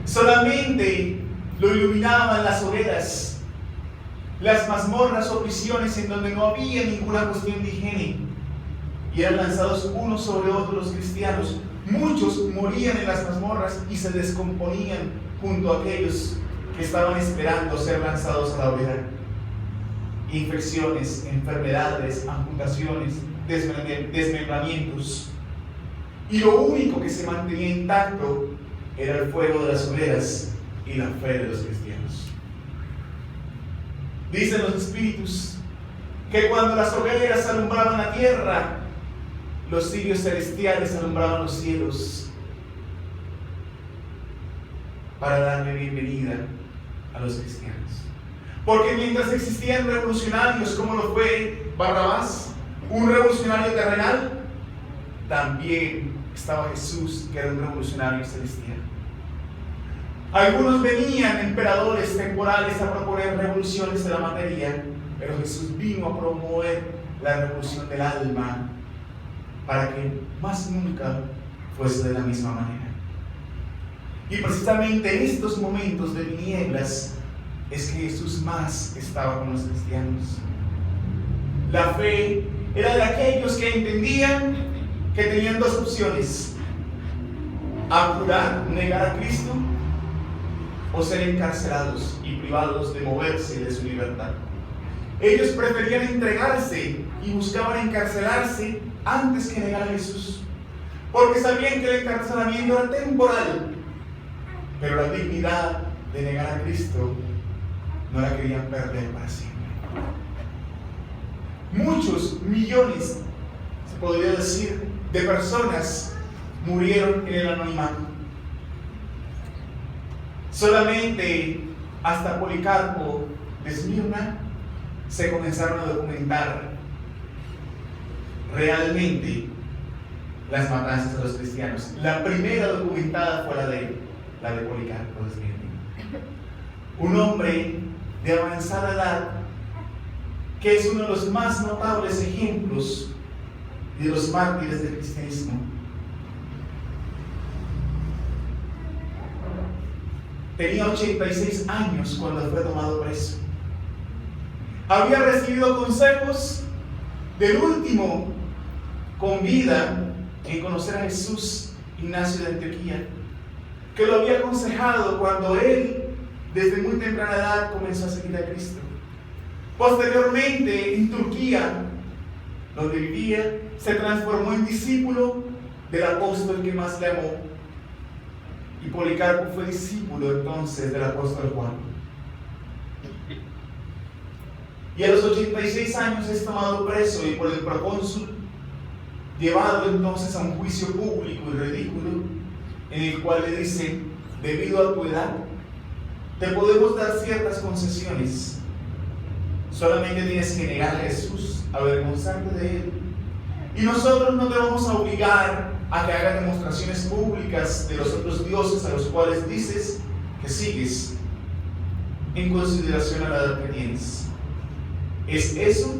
Solamente lo iluminaban las hogueras, las mazmorras o prisiones en donde no había ninguna cuestión de higiene, y eran lanzados unos sobre otros los cristianos. Muchos morían en las mazmorras y se descomponían junto a aquellos que estaban esperando ser lanzados a la hoguera. Infecciones, enfermedades, amputaciones, desmembramientos. Y lo único que se mantenía intacto era el fuego de las hogueras y la fe de los cristianos. Dicen los espíritus que cuando las hogueras alumbraban la tierra, los cirios celestiales alumbraban los cielos para darle bienvenida a los cristianos. Porque mientras existían revolucionarios como lo fue Barrabás, un revolucionario terrenal, también estaba Jesús, que era un revolucionario celestial. Algunos venían emperadores temporales a proponer revoluciones de la materia, pero Jesús vino a promover la revolución del alma, para que más nunca fuese de la misma manera. Y precisamente en estos momentos de tinieblas es que Jesús más estaba con los cristianos. La fe era de aquellos que entendían que tenían dos opciones: apurar, negar a Cristo, o ser encarcelados y privados de moverse de su libertad. Ellos preferían entregarse y buscaban encarcelarse antes que negar a Jesús, porque sabían que el encarcelamiento era temporal, pero la dignidad de negar a Cristo no la querían perder para siempre. Muchos millones, se podría decir, de personas murieron en el anonimato. Solamente hasta Policarpo de Esmirna se comenzaron a documentar realmente las matanzas a los cristianos. La primera documentada fue la de Policarpo de Esmirna, un hombre de avanzada edad que es uno de los más notables ejemplos de los mártires del cristianismo. Tenía 86 años cuando fue tomado preso. Había recibido consejos del último con vida en conocer a Jesús, Ignacio de Antioquía, que lo había aconsejado cuando él, desde muy temprana edad, comenzó a seguir a Cristo. Posteriormente, en Turquía, donde vivía, se transformó en discípulo del apóstol que más le amó. Y Policarpo fue discípulo entonces del apóstol Juan. Y a los 86 años es tomado preso y por el procónsul llevado entonces a un juicio público y ridículo, en el cual le dice: debido a tu edad, te podemos dar ciertas concesiones. Solamente tienes que negar a Jesús, avergonzarte de Él. Y nosotros no te vamos a obligar a que hagas demostraciones públicas de los otros dioses a los cuales dices que sigues, en consideración a la edad que tienes. ¿Es eso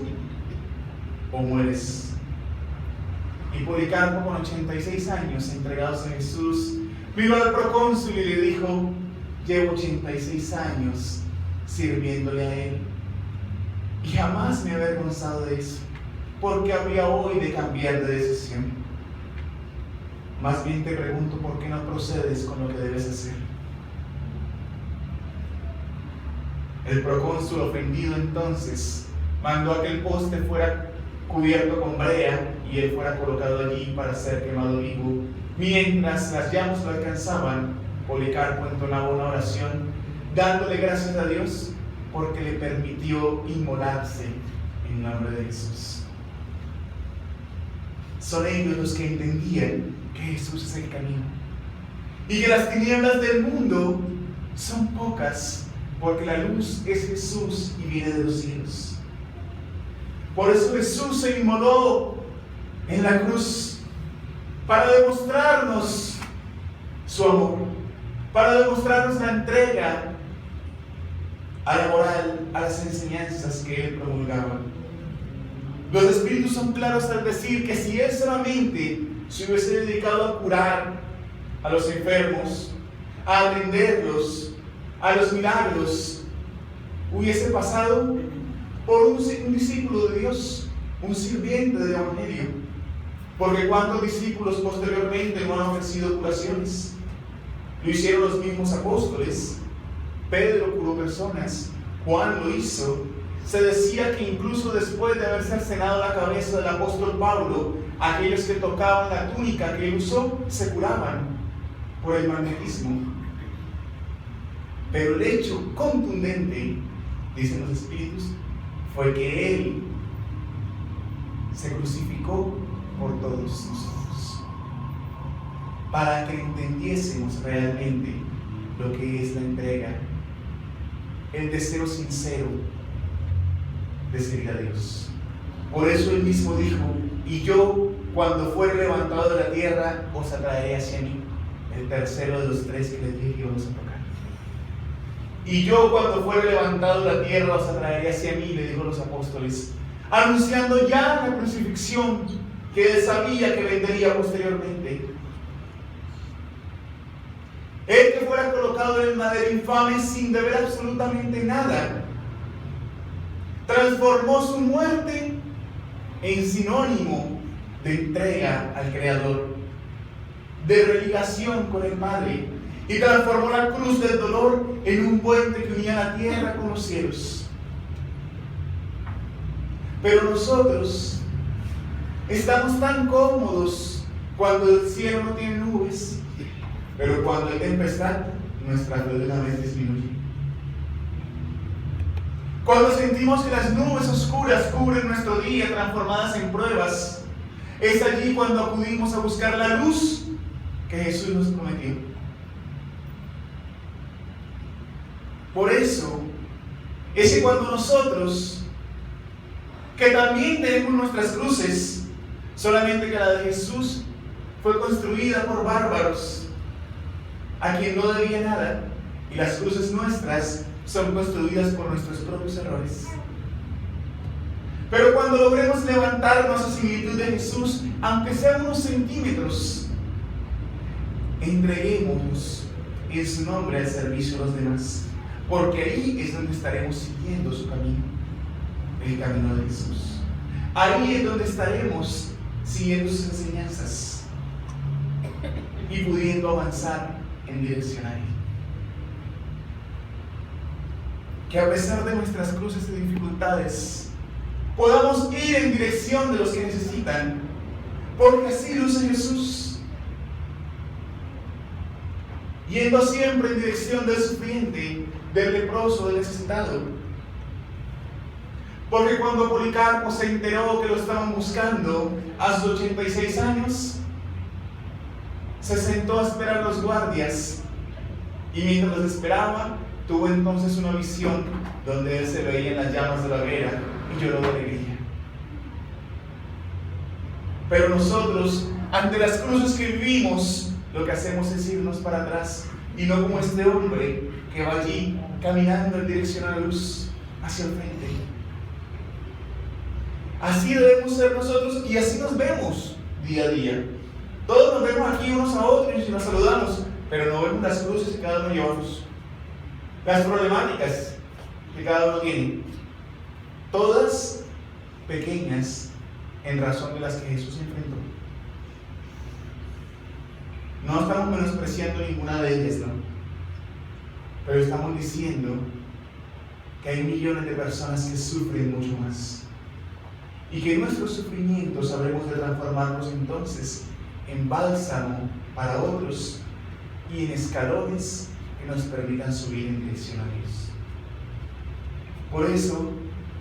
o mueres? Y Policarpo, con 86 años entregados a Jesús, vino al procónsul y le dijo: llevo 86 años sirviéndole a Él y jamás me he avergonzado de eso. ¿Por qué habría hoy de cambiar de decisión? Más bien te pregunto, ¿por qué no procedes con lo que debes hacer? El procónsul, ofendido entonces, mandó a que el poste fuera cubierto con brea y él fuera colocado allí para ser quemado vivo. Mientras las llamas lo alcanzaban, Policarpo entonaba una oración dándole gracias a Dios porque le permitió inmolarse en nombre de Jesús. Son ellos los que entendían que Jesús es el camino y que las tinieblas del mundo son pocas, porque la luz es Jesús y viene de los cielos. Por eso Jesús se inmoló en la cruz, para demostrarnos su amor, para demostrarnos la entrega a la moral, a las enseñanzas que Él promulgaba. Los espíritus son claros al decir que si Él solamente se hubiese dedicado a curar a los enfermos, a atenderlos, a los milagros, hubiese pasado por un discípulo de Dios, un sirviente del Evangelio. Porque ¿cuántos discípulos posteriormente no han ofrecido curaciones? Lo hicieron los mismos apóstoles. Pedro curó personas, Juan lo hizo. Se decía que incluso después de haber cercenado la cabeza del apóstol Pablo, aquellos que tocaban la túnica que él usó se curaban por el magnetismo. Pero el hecho contundente, dicen los espíritus, fue que Él se crucificó por todos nosotros, para que entendiésemos realmente lo que es la entrega, el deseo sincero de servir a Dios. Por eso Él mismo dijo: y yo, cuando fuere levantado de la tierra, os atraeré hacia mí. El tercero de los tres que les dije que íbamos a tocar. Y yo, cuando fuere levantado de la tierra, os atraeré hacia mí, le dijo a los apóstoles, anunciando ya la crucifixión que Él sabía que vendría posteriormente. Él que fuera colocado en el madero infame sin deber absolutamente nada, transformó su muerte en sinónimo de entrega al Creador, de religación con el Padre, y transformó la cruz del dolor en un puente que unía la tierra con los cielos. Pero nosotros estamos tan cómodos cuando el cielo no tiene nubes, pero cuando hay tempestad, nuestra fe de una vez disminuye. Cuando sentimos que las nubes oscuras cubren nuestro día, transformadas en pruebas, es allí cuando acudimos a buscar la luz que Jesús nos prometió. Por eso es que cuando nosotros, que también tenemos nuestras cruces, solamente que la de Jesús fue construida por bárbaros, a quien no debía nada, y las cruces nuestras son construidas por nuestros propios errores. Pero cuando logremos levantarnos a similitud de Jesús, aunque sean unos centímetros, entreguémonos en su nombre al servicio de los demás, porque ahí es donde estaremos siguiendo su camino. el camino de Jesús. Ahí es donde estaremos siguiendo sus enseñanzas y pudiendo avanzar en dirección a Él. Que a pesar de nuestras cruces y dificultades, podamos ir en dirección de los que necesitan, porque así luce Jesús, yendo siempre en dirección del sufriente, del leproso, del necesitado. Porque cuando Policarpo se enteró que lo estaban buscando a sus 86 años, se sentó a esperar a los guardias, y mientras los esperaba, tuvo entonces una visión donde él se veía en las llamas de la hoguera y lloró de alegría. Pero nosotros, ante las cruces que vivimos, lo que hacemos es irnos para atrás, y no como este hombre que va allí caminando en dirección a la luz, hacia el frente. Así debemos ser nosotros, y así nos vemos día a día. Todos nos vemos aquí unos a otros y nos saludamos, pero no vemos las cruces que cada uno llevamos, las problemáticas que cada uno tiene, todas pequeñas en razón de las que Jesús enfrentó. No estamos menospreciando ninguna de ellas, ¿no? Pero estamos diciendo que hay millones de personas que sufren mucho más, y que nuestros sufrimientos habremos de transformarlos entonces en bálsamo para otros y en escalones que nos permitan subir en dirección a Dios. Por eso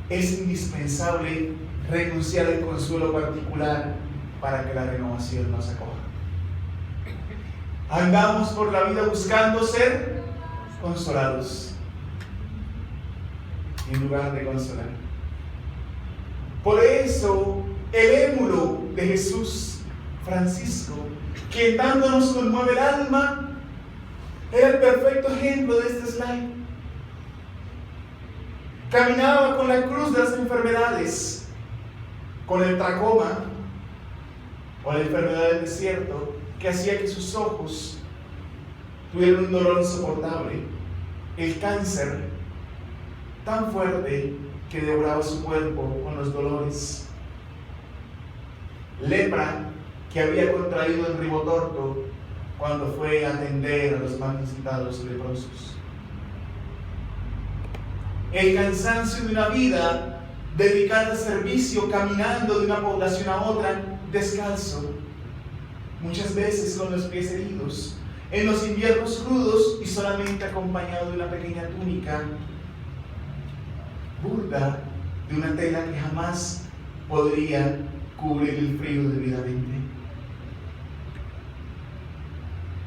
es indispensable renunciar al consuelo particular para que la renovación nos acoja. Andamos por la vida buscando ser consolados en lugar de consolar. Por eso el émulo de Jesús, Francisco, quien tanto nos conmueve el alma, era el perfecto ejemplo de este slide. Caminaba con la cruz de las enfermedades, con el tracoma o la enfermedad del desierto, que hacía que sus ojos tuvieran un dolor insoportable, el cáncer tan fuerte que devoraba su cuerpo con los dolores, lepra que había contraído en Ribotorto cuando fue a atender a los más necesitados leprosos, el cansancio de una vida dedicada al servicio, caminando de una población a otra descalzo, muchas veces con los pies heridos, en los inviernos crudos y solamente acompañado de una pequeña túnica burda de una tela que jamás podría cubrir el frío debidamente.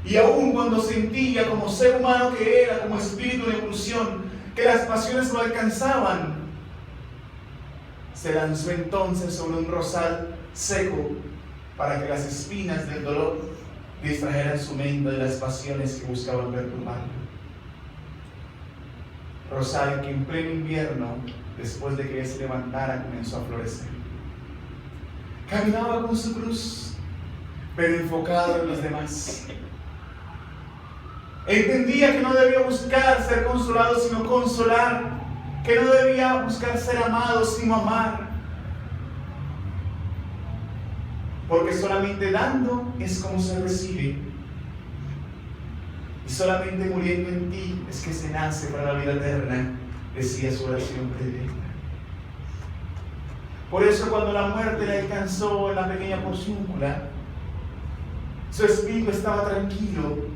Y aún cuando sentía como ser humano que era, como espíritu en evolución, que las pasiones lo alcanzaban, se lanzó entonces sobre un rosal seco para que las espinas del dolor distrajeran su mente de las pasiones que buscaban perturbarlo. Rosal que en pleno invierno, después de que él se levantara, comenzó a florecer. Caminaba con su cruz, pero enfocado en los demás. Entendía que no debía buscar ser consolado, sino consolar, que no debía buscar ser amado, sino amar. Porque solamente dando es como se recibe. Y solamente muriendo en ti es que se nace para la vida eterna, decía su oración predilecta. Por eso cuando la muerte le alcanzó en la pequeña porciúncula, su espíritu estaba tranquilo,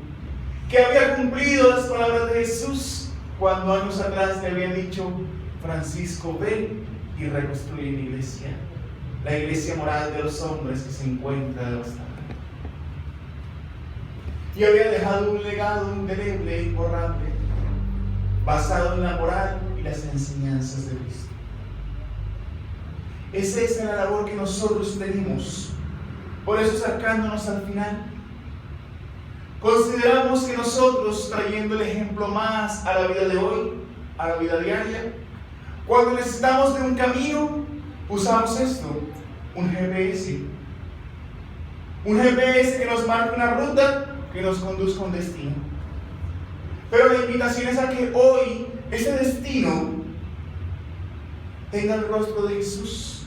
que había cumplido las palabras de Jesús cuando años atrás le había dicho: Francisco, ve y reconstruye mi iglesia, la iglesia moral de los hombres que se encuentra devastada. Y había dejado un legado indeleble e imborrable, basado en la moral y las enseñanzas de Cristo. Es esa la labor que nosotros tenemos. Por eso, acercándonos al final, consideramos que nosotros, trayendo el ejemplo más a la vida de hoy, a la vida diaria, cuando necesitamos de un camino, usamos esto, un GPS. Un GPS que nos marca una ruta, que nos conduzca a un destino. Pero la invitación es a que hoy ese destino tenga el rostro de Jesús.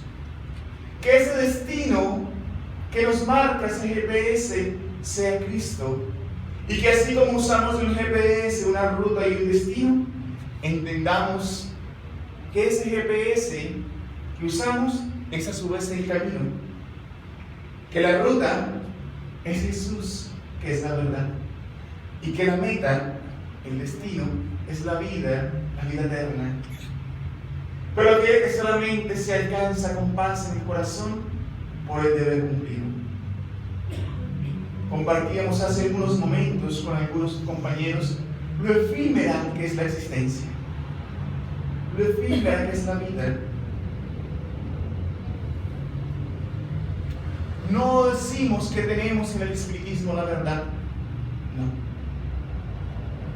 Que ese destino que nos marca ese GPS sea Cristo. Y que así como usamos un GPS, una ruta y un destino, entendamos que ese GPS que usamos es a su vez el camino. Que la ruta es Jesús, que es la verdad. Y que la meta, el destino, es la vida eterna. Pero aquella que solamente se alcanza con paz en el corazón por el deber cumplido. Compartíamos hace unos momentos con algunos compañeros lo efímera que es la existencia, lo efímera que es la vida. No decimos que tenemos en el espiritismo la verdad,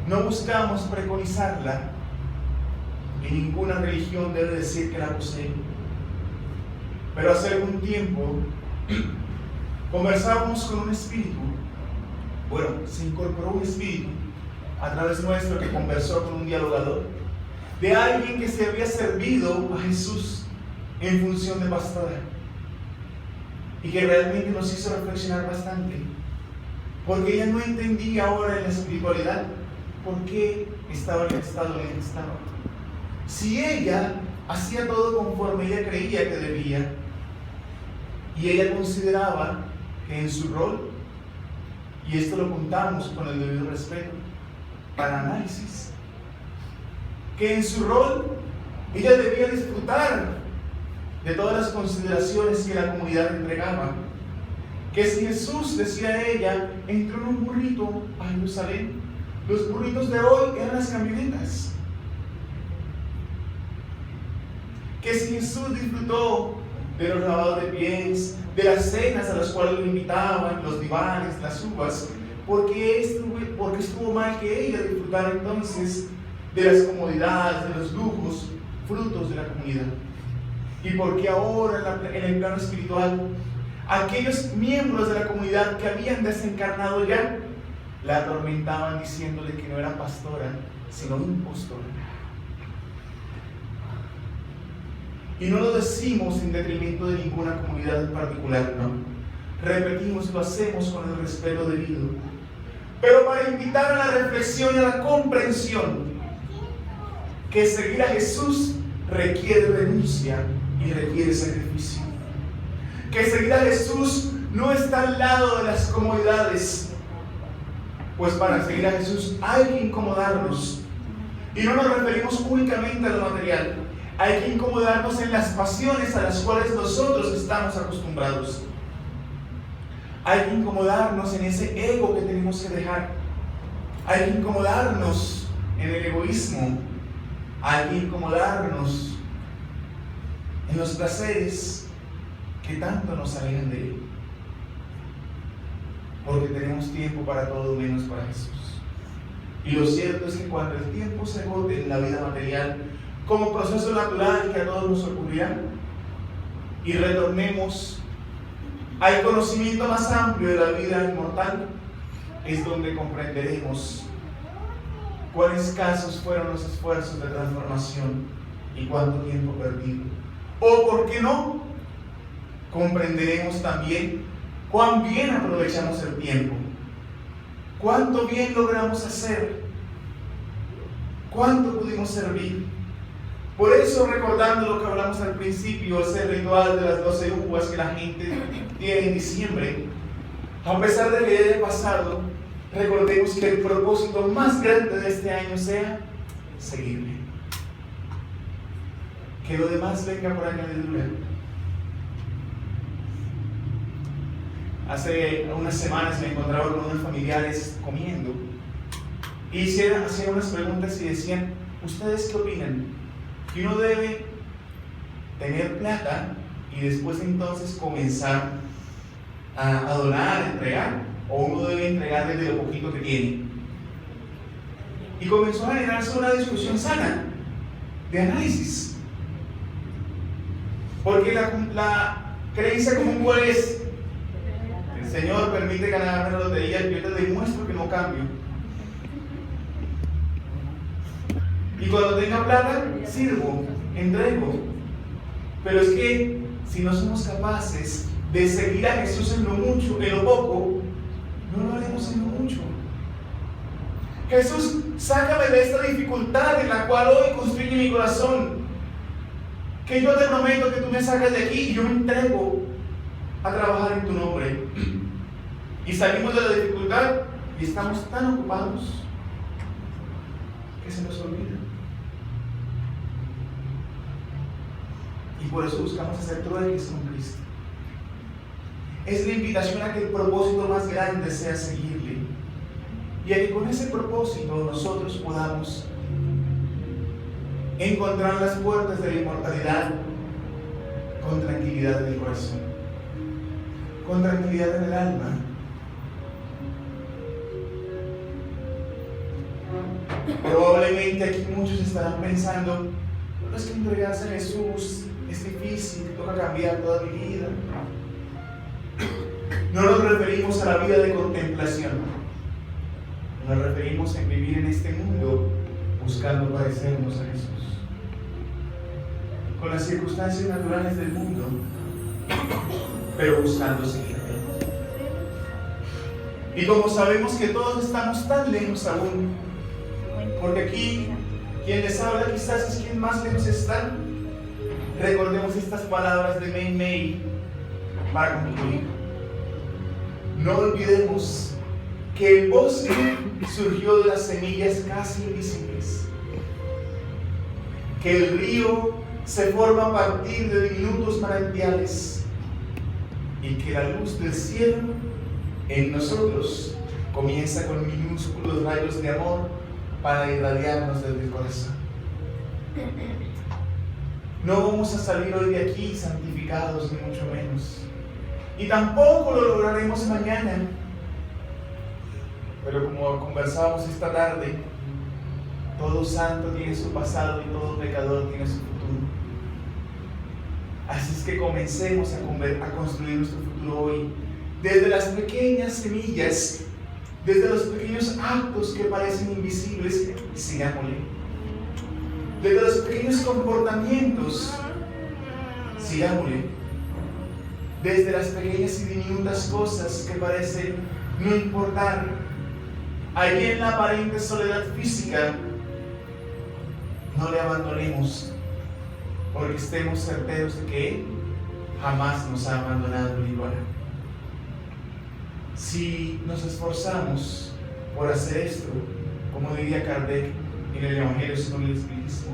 no buscamos preconizarla, y ninguna religión debe decir que la posee. Pero hace algún tiempo conversábamos con un espíritu. Bueno, se incorporó un espíritu a través nuestro que conversó con un dialogador de alguien que se había servido a Jesús en función de pastora y que realmente nos hizo reflexionar bastante, porque ella no entendía ahora en la espiritualidad por qué estaba en el estado en el que estaba. Si ella hacía todo conforme ella creía que debía, y ella consideraba que en su rol, y esto lo contamos con el debido respeto, para análisis, que en su rol ella debía disfrutar de todas las consideraciones que la comunidad entregaba, que si Jesús, decía ella, entró en un burrito a Jerusalén, los burritos de hoy eran las camionetas. Que si Jesús disfrutó de los lavados de pies, de las cenas a las cuales lo invitaban, los divanes, las uvas, porque estuvo mal que ella disfrutara entonces de las comodidades, de los lujos, frutos de la comunidad. Y porque ahora en el plano espiritual, aquellos miembros de la comunidad que habían desencarnado ya, la atormentaban diciéndole que no era pastora, sino impostora. Y no lo decimos en detrimento de ninguna comunidad en particular, no. Repetimos, lo hacemos con el respeto debido. Pero para invitar a la reflexión y a la comprensión que seguir a Jesús requiere renuncia y requiere sacrificio. Que seguir a Jesús no está al lado de las comodidades, pues para seguir a Jesús hay que incomodarnos. Y no nos referimos únicamente a lo material. Hay que incomodarnos en las pasiones a las cuales nosotros estamos acostumbrados. Hay que incomodarnos en ese ego que tenemos que dejar. Hay que incomodarnos en el egoísmo. Hay que incomodarnos en los placeres que tanto nos alejan de Él. Porque tenemos tiempo para todo menos para Jesús. Y lo cierto es que cuando el tiempo se agote en la vida material, como proceso natural que a todos nos ocurrirá, y retornemos al conocimiento más amplio de la vida inmortal, es donde comprenderemos cuán escasos fueron los esfuerzos de transformación y cuánto tiempo perdido. O, ¿por qué no?, comprenderemos también cuán bien aprovechamos el tiempo, cuánto bien logramos hacer, cuánto pudimos servir. Por eso, recordando lo que hablamos al principio, ese ritual de las 12 uvas que la gente tiene en diciembre, a pesar de que haya pasado, recordemos que el propósito más grande de este año sea seguirle. Que lo demás venga por añadidura. Hace unas semanas me encontraba con unos familiares comiendo y hacían unas preguntas y decían: ¿ustedes qué opinan? ¿Que uno debe tener plata y después entonces comenzar a donar, a entregar? ¿O uno debe entregar desde lo poquito que tiene? Y comenzó a generarse una discusión sana, de análisis. Porque la creencia común, ¿cuál es? El Señor permite ganarme la lotería, yo te demuestro que no cambio. Y cuando tenga plata, sirvo, entrego. Pero es que si no somos capaces de seguir a Jesús en lo mucho, en lo poco, no lo haremos en lo mucho. Jesús, sácame de esta dificultad en la cual hoy construye mi corazón. Que yo te prometo que tú me sacas de aquí y yo me entrego a trabajar en tu nombre. Y salimos de la dificultad y estamos tan ocupados que se nos olvida. Y por eso buscamos hacer trueques con Cristo. Es la invitación a que el propósito más grande sea seguirle. Y a que con ese propósito nosotros podamos encontrar las puertas de la inmortalidad con tranquilidad en el corazón, con tranquilidad en el alma. Probablemente aquí muchos estarán pensando, no es que entregarse a Jesús es difícil, toca cambiar toda mi vida. No nos referimos a la vida de contemplación, nos referimos en vivir en este mundo buscando parecernos a Jesús, con las circunstancias naturales del mundo, pero buscando seguirle. Y como sabemos que todos estamos tan lejos aún, porque aquí quien les habla quizás es quien más lejos está, recordemos estas palabras de Mei Mei para concluir. No olvidemos que el bosque surgió de las semillas casi invisibles, que el río se forma a partir de diminutos manantiales y que la luz del cielo en nosotros comienza con minúsculos rayos de amor para irradiarnos desde el corazón. No vamos a salir hoy de aquí santificados, ni mucho menos, y tampoco lo lograremos mañana. Pero como conversábamos esta tarde, todo santo tiene su pasado y todo pecador tiene su futuro. Así es que comencemos a construir nuestro futuro hoy, desde las pequeñas semillas, desde los pequeños actos que parecen invisibles, sigámosle. Desde los pequeños comportamientos, sigámosle. Desde las pequeñas y diminutas cosas que parecen no importar, allí en la aparente soledad física, no le abandonemos, porque estemos certeros de que Él jamás nos ha abandonado ni lo hará. Si nos esforzamos por hacer esto, como diría Kardec en el Evangelio según el Espiritismo,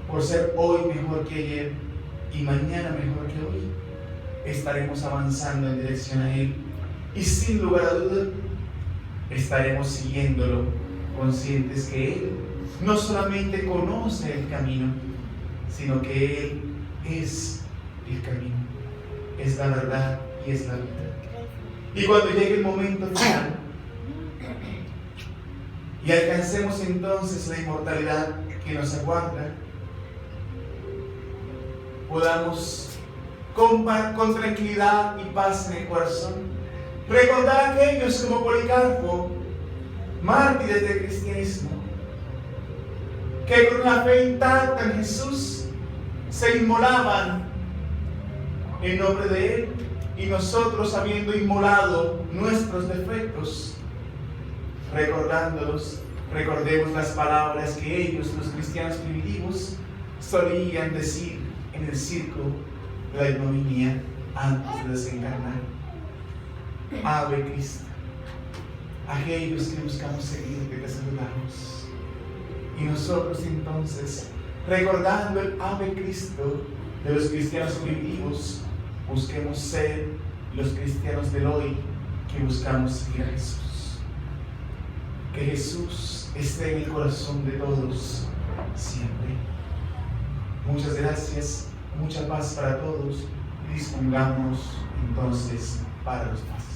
por ser hoy mejor que ayer y mañana mejor que hoy, estaremos avanzando en dirección a Él y sin lugar a duda estaremos siguiéndolo, conscientes que Él no solamente conoce el camino, sino que Él es el camino, es la verdad y es la vida. Y cuando llegue el momento final y alcancemos entonces la inmortalidad que nos aguarda, podamos con tranquilidad y paz en el corazón recordar a aquellos como Policarpo, mártires del cristianismo, que con una fe intacta en Jesús se inmolaban en nombre de Él, y nosotros, habiendo inmolado nuestros defectos, recordándolos, recordemos las palabras que ellos, los cristianos primitivos, solían decir en el circo de la ignominia antes de desencarnar. Ave Cristo. Aquellos que buscamos seguirte, te saludamos. Y nosotros entonces, recordando el Ave Cristo de los cristianos primitivos, busquemos ser los cristianos del hoy que buscamos seguir a Jesús. Que Jesús esté en el corazón de todos siempre. Muchas gracias, mucha paz para todos y dispongamos entonces para los pasos.